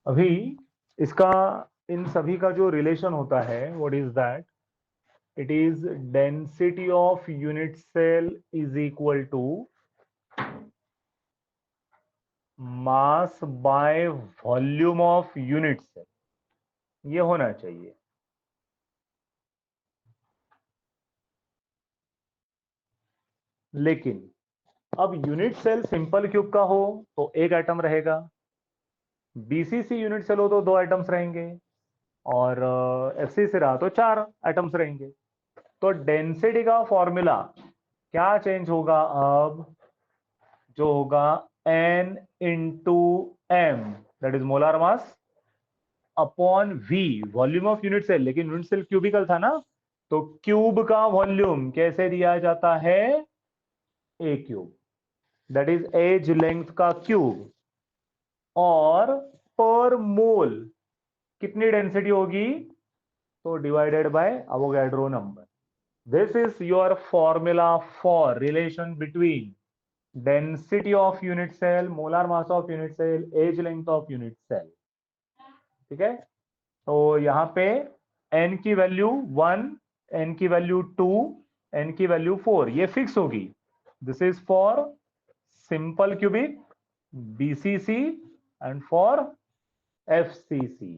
S4: अभी इसका इन सभी का जो रिलेशन होता है, what is that? It is density of unit cell is equal to mass by volume of unit cell, ये होना चाहिए। लेकिन अब यूनिट सेल सिंपल क्यूब का हो तो एक एटम रहेगा, बीसीसी यूनिट सेल हो तो दो एटम्स रहेंगे, और एफसी से रहा तो चार एटम्स रहेंगे। तो डेंसिटी का फॉर्मूला क्या चेंज होगा अब? जो होगा N into M, that is molar mass, upon V, volume of unit cell. लेकिन यूनिट सेल क्यूबिकल था ना, तो क्यूब का वॉल्यूम कैसे दिया जाता है? A cube, that is edge length का क्यूब। और पर मोल कितनी डेंसिटी होगी? तो divided by Avogadro number. This is your formula for relation between density of unit cell, molar mass of unit cell, edge length of unit cell. ठीक है? तो यहां पे n की वैल्यू 1, n की वैल्यू 2, n की वैल्यू 4 ये fix होगी। This is for simple cubic, BCC and for FCC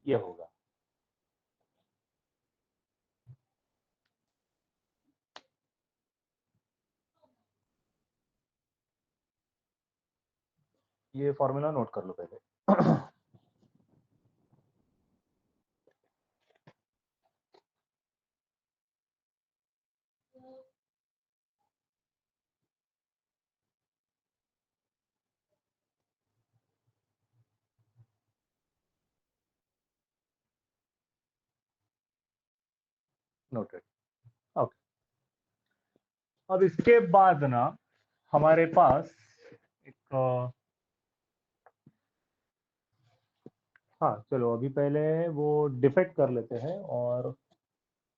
S4: ये होगा। ये फॉर्मूला नोट कर लो पहले। नोटेड। ओके, अब इसके बाद ना हमारे पास एक हाँ चलो अभी पहले वो डिफेक्ट कर लेते हैं, और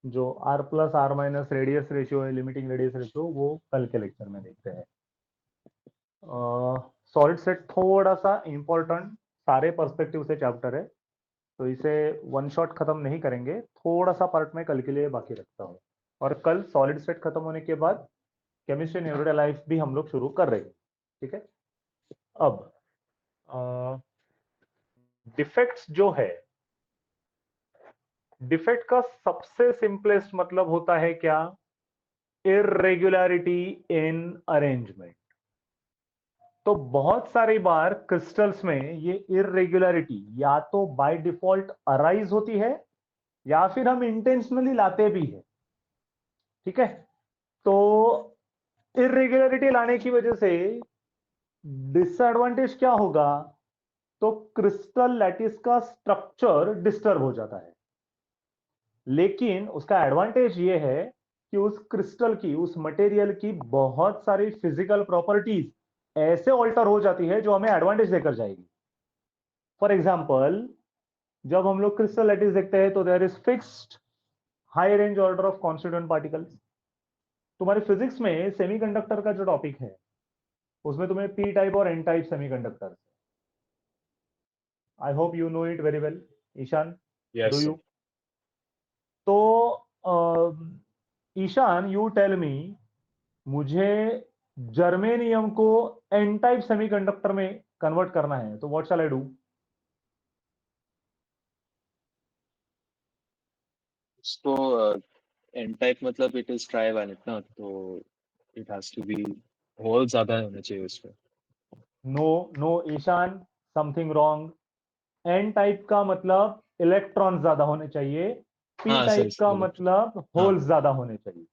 S4: जो r plus r minus radius ratio है, लिमिटिंग रेडियस रेशियो, वो कल के लेक्चर में देखते हैं। सॉलिड सेट थोड़ा सा इंपॉर्टेंट सारे पर्सपेक्टिव से चैप्टर है, तो इसे वन शॉट खत्म नहीं करेंगे, थोड़ा सा पार्ट में कल के लिए बाकी रखता हूँ। और कल सॉलिड सेट खत्म होने के बाद केमिस्ट्री इन एवरीडे लाइफ भी हम लोग शुरू कर रहे हैं। ठीक है? अब डिफेक्ट्स जो है, डिफेक्ट का सबसे सिंपलेस्ट मतलब होता है क्या? Irregularity in arrangement. तो बहुत सारी बार क्रिस्टल्स में ये इरेगुलरिटी या तो बाय डिफॉल्ट अराइज होती है, या फिर हम इंटेंशनली लाते भी है। ठीक है? तो इरेगुलरिटी लाने की वजह से डिसएडवांटेज क्या होगा? तो क्रिस्टल लैटिस का स्ट्रक्चर डिस्टर्ब हो जाता है। लेकिन उसका एडवांटेज ये है कि उस क्रिस्टल की, उस मटेरियल की बहुत सारी फिजिकल प्रॉपर्टीज ऐसे ऑल्टर हो जाती है जो हमें एडवांटेज देकर जाएगी। फॉर एग्जाम्पल, जब हम लोग क्रिस्टल लैटिस देखते हैं तो there is fixed high range order of constituent particles. तुम्हारे फिजिक्स में सेमीकंडक्टर का जो टॉपिक है उसमें तुम्हें पी टाइप और N type semiconductor, I hope you know it very well. Ishan,
S2: Yes,
S4: do
S2: sir.
S4: You? तो ईशान, यू टेल मी, मुझे जर्मेनियम को एन टाइप सेमीकंडक्टर में कन्वर्ट करना है, तो व्हाट शैल आई डू?
S2: उसको एन टाइप मतलब इट इज ट्राइवैलेंट ना, तो it has to be hole ज्यादा होना चाहिए उसमें।
S4: No Ishan, something wrong. N type का मतलब इलेक्ट्रॉन ज्यादा होने चाहिए, पी
S2: हाँ
S4: टाइप
S2: सर,
S4: का मतलब
S2: हाँ।
S4: होल्स ज्यादा होने चाहिए।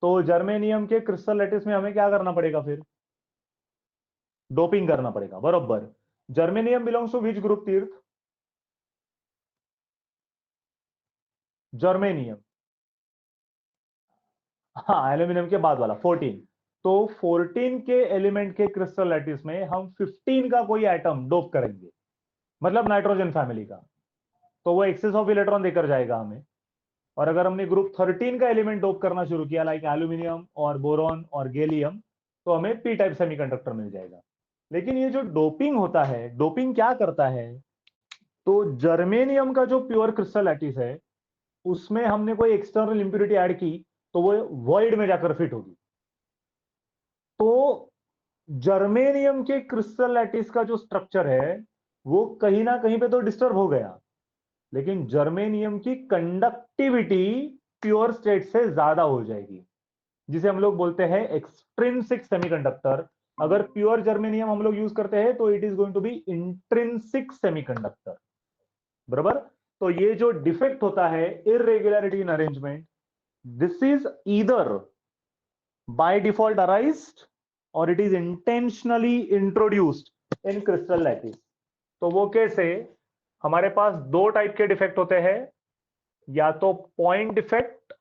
S4: तो जर्मेनियम के क्रिस्टल लैटिस में हमें क्या करना पड़ेगा फिर? डोपिंग करना पड़ेगा, बरोबर। Germanium belongs to which group Tirth? Germanium, हाँ एल्यूमिनियम के बाद वाला 14। तो 14 के एलिमेंट के क्रिस्टल लैटिस में हम 15 का कोई एटम डोप करेंगे, मतलब नाइट्रोजन फैमिली का, तो वो एक्सेस ऑफ इलेक्ट्रॉन देकर जाएगा हमें। और अगर हमने ग्रुप 13 का एलिमेंट डोप करना शुरू किया, लाइक एल्यूमिनियम और बोरॉन और गैलियम, तो हमें पी टाइप सेमीकंडक्टर मिल जाएगा। लेकिन ये जो डोपिंग होता है, डोपिंग क्या करता है? तो जर्मेनियम का जो प्योर क्रिस्टल लैटिस है, उसमें हमने कोई एक्सटर्नल इंप्यूरिटी ऐड की, तो वो वॉइड में जाकर फिट होगी। तो जर्मेनियम के क्रिस्टल लैटिस का जो स्ट्रक्चर है, वो कहीं ना कहीं पे तो डिस्टर्ब हो गया, लेकिन जर्मेनियम की कंडक्टिविटी प्योर स्टेट से ज्यादा हो जाएगी, जिसे हम लोग बोलते हैं एक्सट्रिंसिक सेमीकंडक्टर। अगर प्योर जर्मेनियम हम लोग यूज करते हैं तो it is going to be intrinsic semiconductor, बराबर। तो ये जो डिफेक्ट होता है, irregularity in arrangement, this is either by default arised और it is intentionally introduced in crystal lattice. तो वो कैसे? हमारे पास दो टाइप के डिफेक्ट होते हैं, या तो पॉइंट डिफेक्ट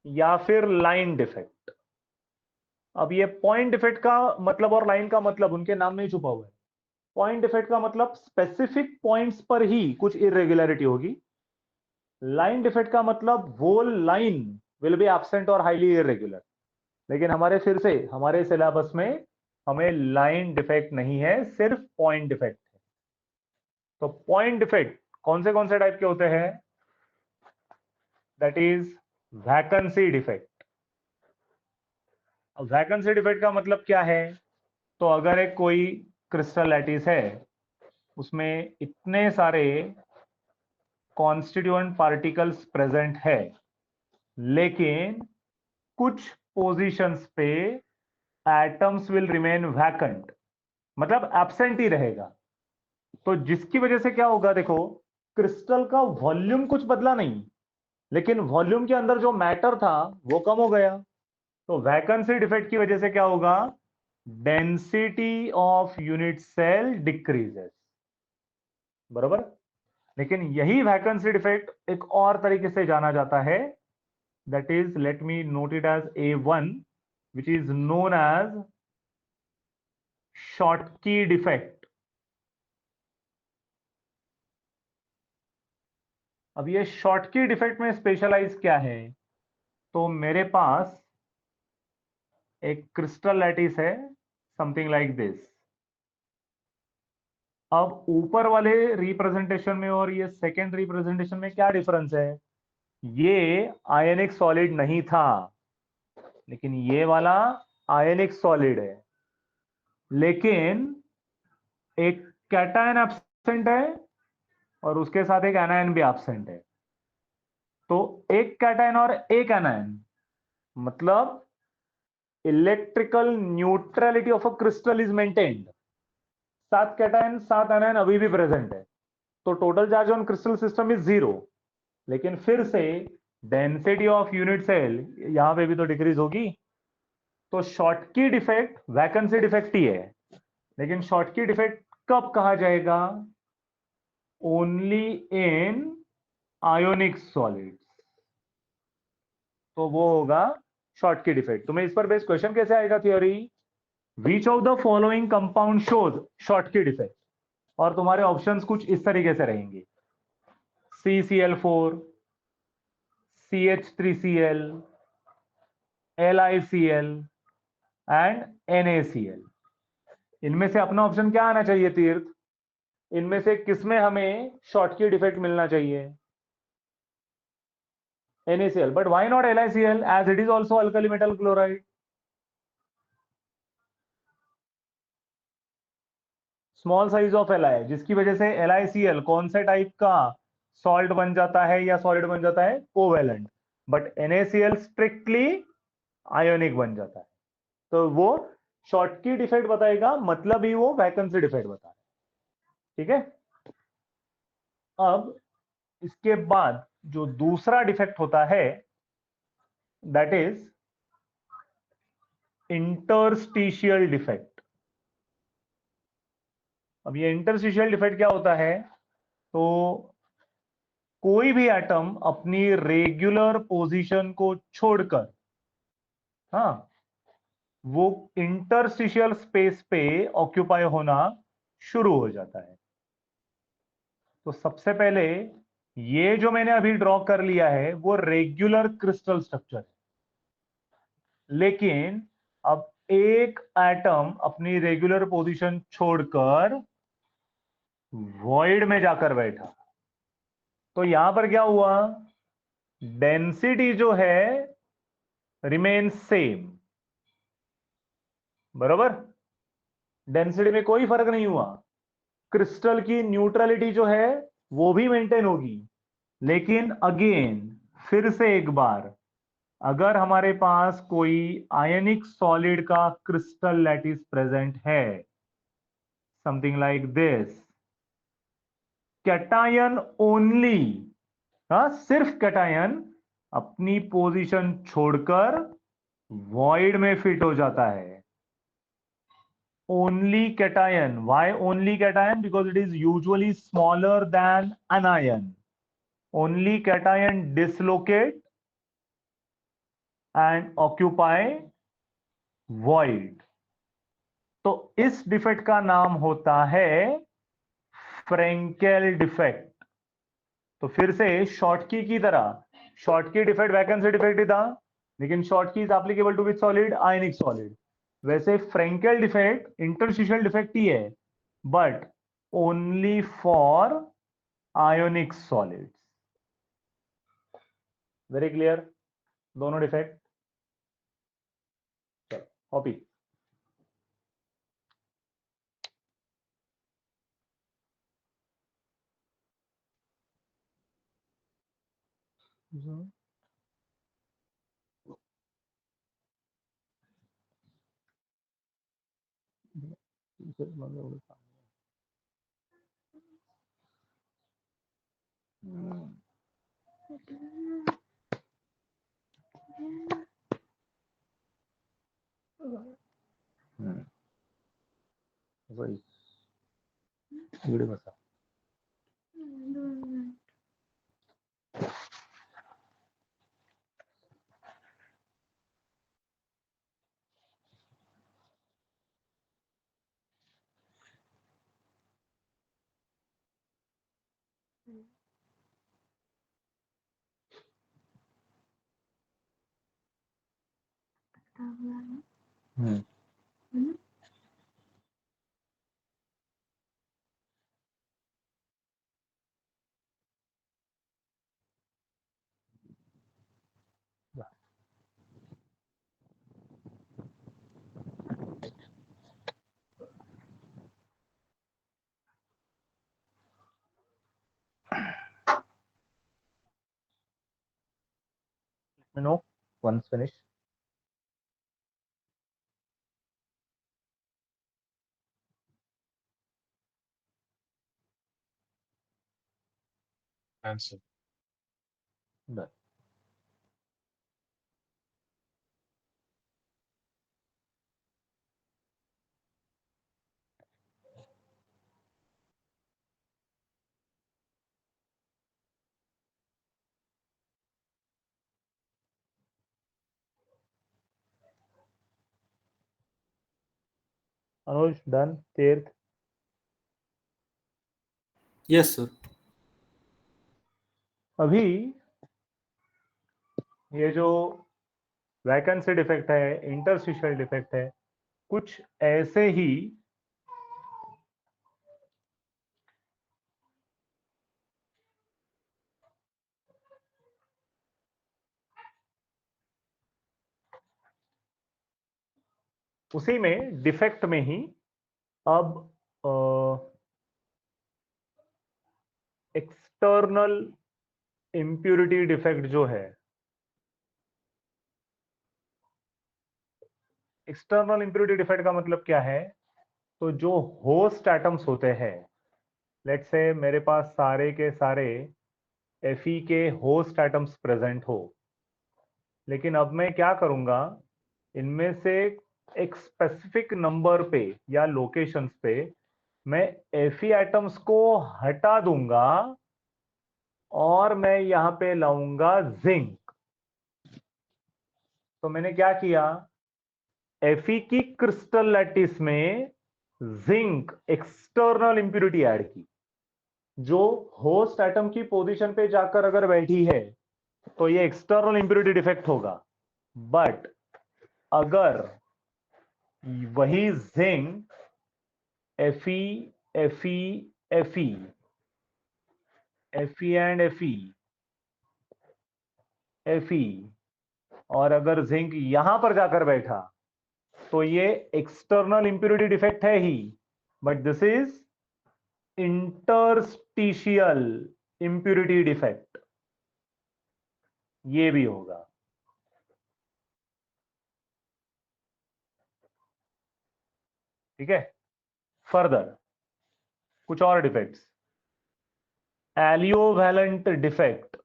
S4: या फिर लाइन डिफेक्ट। अब ये पॉइंट डिफेक्ट का मतलब और लाइन का मतलब उनके नाम में ही छुपा हुआ है। पॉइंट डिफेक्ट का मतलब स्पेसिफिक पॉइंट्स पर ही कुछ इरेगुलरिटी होगी। लाइन डिफेक्ट का मतलब वो लाइन विल बी एब्सेंट और हाईली इरेगुलर। लेकिन हमारे सिलेबस में हमें लाइन डिफेक्ट नहीं है, सिर्फ पॉइंट डिफेक्ट है। तो पॉइंट डिफेक्ट कौन से टाइप के होते हैं? That is vacancy defect. अब वैकेंसी डिफेक्ट का मतलब क्या है? तो अगर एक कोई क्रिस्टल लैटिस है, उसमें इतने सारे कॉन्स्टिट्यूएंट पार्टिकल्स प्रेजेंट है, लेकिन कुछ पोजीशंस पे एटम्स विल रिमेन वैकेंट, मतलब एब्सेंट ही रहेगा। तो जिसकी वजह से क्या होगा, देखो, क्रिस्टल का वॉल्यूम कुछ बदला नहीं, लेकिन वॉल्यूम के अंदर जो मैटर था वो कम हो गया। तो वैकेंसी डिफेक्ट की वजह से क्या होगा? Density of unit cell decreases, बराबर। लेकिन यही वैकेंसी डिफेक्ट एक और तरीके से जाना जाता है, that is, let me note it as A1, which is known as Schottky defect. अब ये शॉर्टकी डिफेक्ट में स्पेशलाइज क्या है? तो मेरे पास एक क्रिस्टल लैटिस है, समथिंग लाइक दिस। अब ऊपर वाले रिप्रेजेंटेशन में और ये सेकेंड रिप्रेजेंटेशन में क्या डिफरेंस है? ये आयनिक सॉलिड नहीं था, लेकिन ये वाला आयनिक सॉलिड है। लेकिन एक कैटायन एब्सेंट है और उसके साथ एक एनायन भी एब्सेंट है। तो एक कैटायन और एक एनायन, मतलब electrical neutrality of a crystal is maintained. 7 cation 7 anion अभी भी प्रेजेंट है, तो total charge on crystal system is 0। लेकिन फिर से डेंसिटी ऑफ यूनिट सेल यहां पे भी तो डिक्रीज होगी। तो शॉर्टकी डिफेक्ट वैकेंसी डिफेक्ट ही है, लेकिन शॉर्टकी डिफेक्ट कब कहा जाएगा? Only in ionic solids. तो वो होगा शॉर्टकी डिफेक्ट। तुम्हें इस पर बेस्ड क्वेश्चन कैसे आएगा theory? Which of the following compound shows Schottky defect? और तुम्हारे ऑप्शंस कुछ इस तरीके से रहेंगे: CCl4, CH3Cl, LiCl and NaCl। इनमें से अपना ऑप्शन क्या आना चाहिए तीर्थ? इनमें से किसमें हमें शॉर्टकी डिफेक्ट मिलना चाहिए? NaCl, but why not LiCl, as it is also alkali metal chloride? Small size of Li, जिसकी वजह से LiCl कौन से टाइप का सॉल्ट बन जाता है या सॉलिड बन जाता है? Covalent. But NaCl strictly ionic बन जाता है। तो वो शॉर्टकी डिफेक्ट बताएगा, मतलब ही वो वैकेंसी डिफेक्ट बता रहा है। ठीक है, अब इसके बाद जो दूसरा डिफेक्ट होता है दैट इज इंटरस्टिशियल डिफेक्ट। अब ये इंटरस्टिशियल डिफेक्ट क्या होता है? तो कोई भी एटम अपनी रेगुलर पोजीशन को छोड़कर, हाँ, वो इंटरस्टिशियल स्पेस पे ऑक्यूपाई होना शुरू हो जाता है। तो सबसे पहले ये जो मैंने अभी ड्रॉ कर लिया है वो रेगुलर क्रिस्टल स्ट्रक्चर है, लेकिन अब एक एटम अपनी रेगुलर पोजीशन छोड़कर वॉइड में जाकर बैठा, तो यहां पर क्या हुआ? डेंसिटी जो है रिमेन सेम, बरोबर, डेंसिटी में कोई फर्क नहीं हुआ। क्रिस्टल की न्यूट्रलिटी जो है वो भी मेंटेन होगी, लेकिन अगेन फिर से एक बार, अगर हमारे पास कोई आयनिक सॉलिड का क्रिस्टल लैटिस प्रेजेंट है, something like this, cation only, हाँ, सिर्फ कैटायन अपनी पोजीशन छोड़कर वॉइड में फिट हो जाता है। only cation. Why only cation? Because it is usually smaller than anion. Only cation dislocate and occupy void. तो इस डिफेक्ट का नाम होता है फ्रेंकेल डिफेक्ट। तो फिर से शॉर्टकी की तरह, शॉर्टकी डिफेक्ट वैकेंसी डिफेक्ट ही था, लेकिन Schottky is applicable to which solid? Ionic solid. वैसे फ्रेंकेल डिफेक्ट इंटरस्टिशियल डिफेक्ट ही है, but only for ionic solids. Very clear दोनों डिफेक्ट? चलो कॉपी। वही इकडे बसा. हम्म. No, once finished.
S2: Answer.
S4: Done. Anuj, done. Tirth.
S5: Yes, sir.
S4: अभी ये जो वैकेंसी डिफेक्ट है, इंटरस्टिशियल डिफेक्ट है, कुछ ऐसे ही उसी में डिफेक्ट में ही अब एक्सटर्नल इम्प्यूरिटी डिफेक्ट जो है, एक्सटर्नल इंप्योरिटी डिफेक्ट का मतलब क्या है? तो जो होस्ट एटम्स होते हैं, लेट्स से मेरे पास सारे के सारे Fe के होस्ट एटम्स प्रेजेंट हो, लेकिन अब मैं क्या करूंगा, इनमें से एक स्पेसिफिक नंबर पे या लोकेशंस पे मैं Fe एटम्स को हटा दूंगा और मैं यहां पे लाऊंगा जिंक। तो मैंने क्या किया, Fe की क्रिस्टल लैटिस में जिंक एक्सटर्नल इंप्यूरिटी ऐड की, जो होस्ट एटम की पोजीशन पे जाकर अगर बैठी है तो ये एक्सटर्नल इंप्यूरिटी डिफेक्ट होगा। बट अगर वही zinc Fe, Fe, Fe, Fe and Fe और अगर जिंक यहां पर जाकर बैठा तो ये एक्सटर्नल इंप्यूरिटी डिफेक्ट है ही, but this is interstitial impurity defect, ये भी होगा। ठीक है, फर्दर कुछ और डिफेक्ट्स, एलियोवैलेंट डिफेक्ट।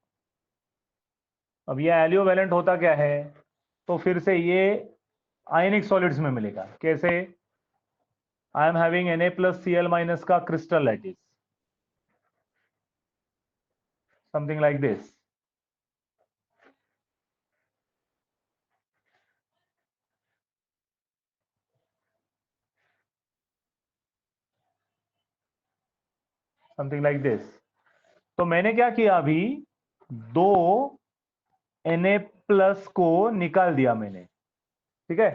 S4: अब ये एलियोवैलेंट होता क्या है? तो फिर से ये आयनिक सॉलिड्स में मिलेगा। कैसे? आई एम हैविंग Na+Cl- का crystal lattice, something like this. Something like this. तो मैंने क्या किया, अभी दो Na+ को निकाल दिया मैंने। ठीक है,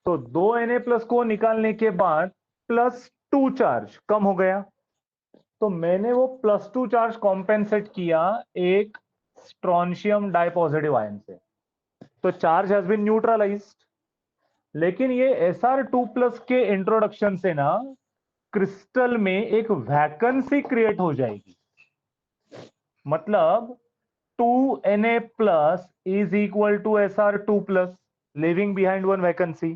S4: तो दो Na+ को निकालने के बाद +2 चार्ज कम हो गया, तो मैंने वो +2 चार्ज कॉम्पेंसेट किया एक स्ट्रॉन्शियम डाइपॉजिटिव आयन से, तो चार्ज हैज बीन न्यूट्रलाइज्ड। लेकिन ये Sr2+ के इंट्रोडक्शन से ना क्रिस्टल में एक वैकेंसी क्रिएट हो जाएगी, मतलब 2Na+ is equal to Sr2+, living behind one vacancy.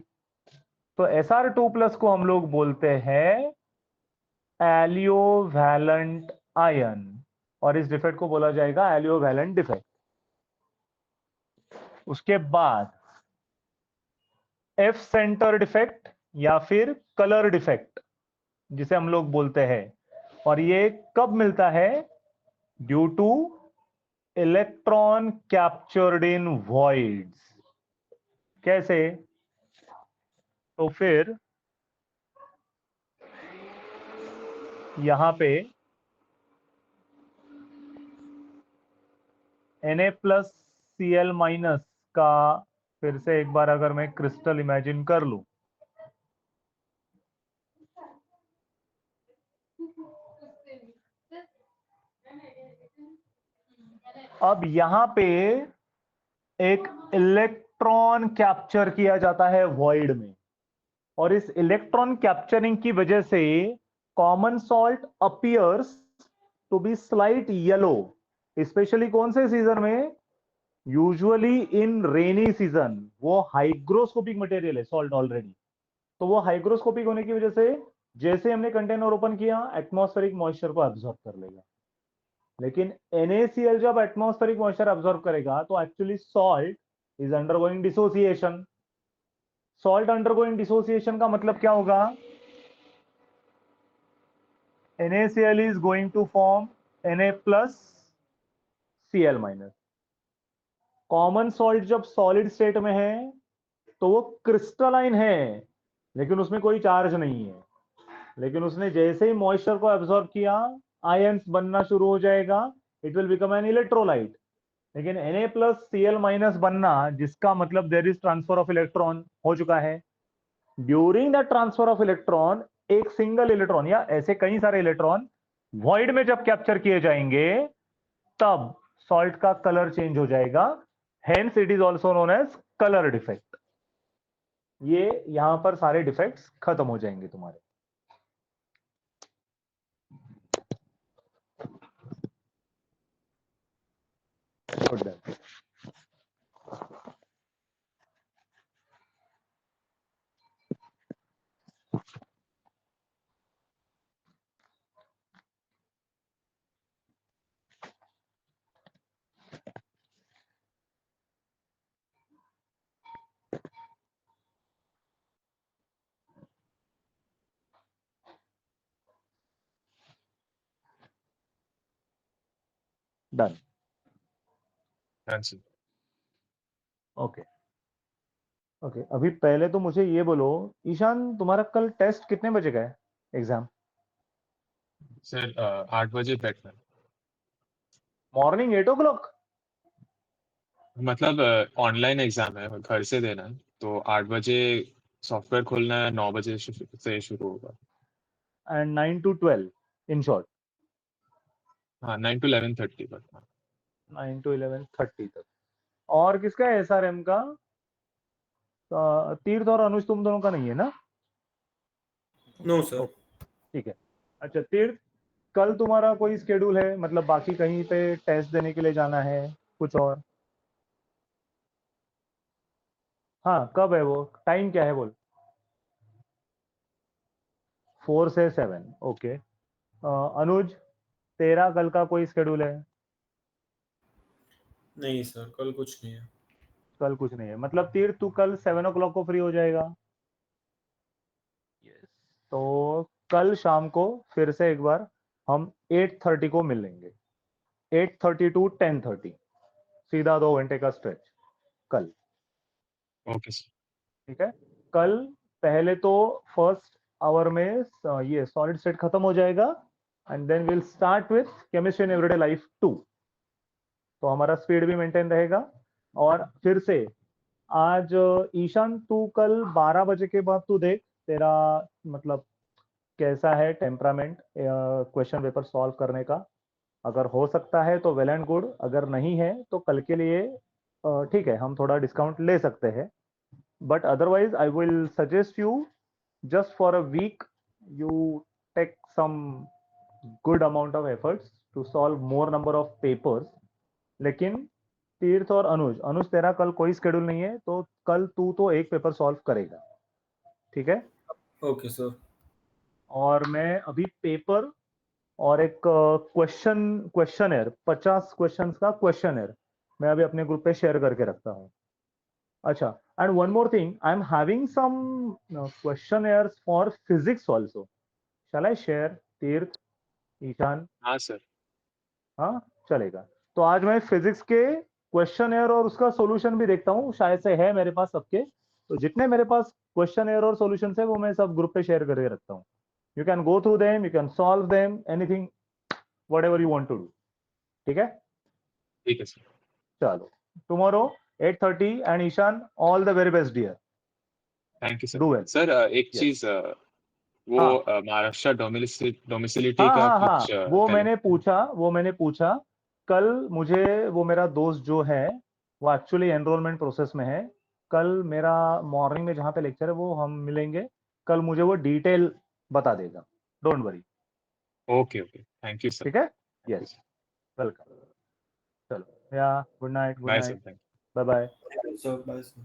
S4: तो Sr2+ को हम लोग बोलते हैं एलियोवैलेंट आयन, और इस डिफेक्ट को बोला जाएगा एलियोवैलेंट डिफेक्ट। उसके बाद एफ सेंटर डिफेक्ट या फिर कलर डिफेक्ट जिसे हम लोग बोलते हैं, और ये कब मिलता है? Due two electron captured in voids. कैसे? तो फिर यहां पे Na+Cl- का फिर से एक बार अगर मैं क्रिस्टल इमेजिन कर लूं, अब यहां पे एक इलेक्ट्रॉन कैप्चर किया जाता है वॉइड में, और इस इलेक्ट्रॉन कैप्चरिंग की वजह से common salt appears to be slight yellow, specially कौन से सीजन में? Usually in rainy season. वो हाइग्रोस्कोपिक मटेरियल है सॉल्ट ऑलरेडी, तो वो हाइग्रोस्कोपिक होने की वजह से जैसे हमने कंटेनर ओपन किया एटमॉस्फेरिक मॉइस्चर को एब्जॉर्ब कर लेगा। लेकिन NaCl जब एटमॉस्फेरिक मॉइस्चर एब्जॉर्ब करेगा तो actually salt is undergoing dissociation. Salt undergoing dissociation का मतलब क्या होगा? NaCl is going to form Na+Cl-। Common salt जब सॉलिड स्टेट में है तो वो क्रिस्टलाइन है, लेकिन उसमें कोई चार्ज नहीं है। लेकिन उसने जैसे ही मॉइस्चर को एब्जॉर्ब किया आयंस बनना शुरू हो जाएगा, it will become an electrolyte. लेकिन Na+Cl- बनना जिसका मतलब there is transfer of electron हो चुका है। During the transfer of electron एक सिंगल इलेक्ट्रॉन या ऐसे कई सारे इलेक्ट्रॉन वॉइड में जब कैप्चर किए जाएंगे तब सॉल्ट का कलर चेंज हो जाएगा, hence it is also known as colour defect. ये यहां पर सारे डिफेक्ट्स खत्म हो जाएंगे तुम्हारे। Good. Done.
S6: Cancel.
S4: Okay okay, अभी पहले तो मुझे ये बोलो, ईशान तुम्हारा कल टेस्ट कितने बजे का है एग्जाम?
S6: Sir, 8 बजे बैठना है।
S4: Morning 8 o'clock?
S6: मतलब ऑनलाइन एग्जाम है, घर से देना है, तो 8 बजे सॉफ्टवेयर खोलना है, 9 बजे से शुरू होगा।
S4: And 9 to 12 in short?
S6: हाँ, 9 to 11:30 बट।
S4: 9 to 11:30 तक. और किसका है SRM का? तीर्थ और अनुज तुम दोनों का नहीं है ना?
S5: No sir.
S4: ठीक है. अच्छा तीर्थ, कल तुम्हारा कोई स्केड्यूल है, मतलब बाकी कहीं पे टेस्ट देने के लिए जाना है कुछ और? हाँ, कब है वो, टाइम क्या है बोल? 4 से 7. ओके. अनुज, तेरा कल का कोई स्केड्यूल है?
S5: नहीं सर, कल कुछ नहीं है।
S4: कल कुछ नहीं है, मतलब तीर्थ तू कल 7 o'clock को फ्री हो जाएगा? यस. तो कल शाम को फिर से एक बार हम 8:30 को मिल लेंगे. 8:30 to 10:30, सीधा 2 घंटे का स्ट्रेच कल.
S6: Okay sir.
S4: ठीक है. कल पहले तो फर्स्ट आवर में ये सॉलिड स्टेट खत्म हो जाएगा and then will start with chemistry in everyday life 2. तो हमारा स्पीड भी मेंटेन रहेगा. और फिर से आज ईशान तू कल 12 बजे के बाद तू देख तेरा मतलब कैसा है टेम्परामेंट क्वेश्चन पेपर सॉल्व करने का. अगर हो सकता है तो वेल एंड गुड, अगर नहीं है तो कल के लिए ठीक है, हम थोड़ा डिस्काउंट ले सकते हैं. But otherwise, I will suggest you just for a week, you take some good amount of efforts to solve more number of papers. लेकिन तीर्थ और अनुज तेरा कल कोई स्केड्यूल नहीं है, तो कल तू तो एक पेपर सॉल्व करेगा. ठीक है.
S5: Okay sir.
S4: और मैं अभी पेपर और एक क्वेश्चनर 50 क्वेश्चंस का क्वेश्चनर मैं अभी अपने ग्रुप पे शेयर करके रखता हूँ. अच्छा, and one more thing, I'm having some questionnaires for physics also. Shall I share, तीर्थ, ईशान?
S6: हाँ सर।
S4: हाँ, चलेगा. तो आज मैं फिजिक्स के क्वेश्चनर और उसका सॉल्यूशन भी देखता हूँ, शायद से है मेरे पास सबके. तो जितने मेरे पास क्वेश्चनर और सॉल्यूशन है वो मैं सब ग्रुप पे शेयर करके रखता हूँ. You can go through them, you can solve them, anything whatever you want to do. ठीक है.
S6: ठीक है सर।
S4: चलो, tomorrow 8:30 and Ishan, all the very best dear.
S6: Thank you sir.
S4: Do well.
S6: Sir एक
S4: Yes.
S6: चीज, वो
S4: हाँ.
S6: महाराष्ट्र डोमिसिलिटी
S4: हाँ
S6: का
S4: हाँ हाँ,
S6: कुछ
S4: वो
S6: पहले।
S4: मैंने पूछा कल. मुझे वो मेरा दोस्त जो है वो एक्चुअली एनरोलमेंट प्रोसेस में है. कल मेरा मॉर्निंग में जहाँ पे लेक्चर है वो हम मिलेंगे. कल मुझे वो डिटेल बता देगा. Don't worry.
S6: Okay okay, thank you sir.
S4: ठीक है. Yes, welcome. चलो या good night. Good
S6: bye
S4: night.
S6: Sir. Thank
S4: bye bye.
S5: Sir bye sir.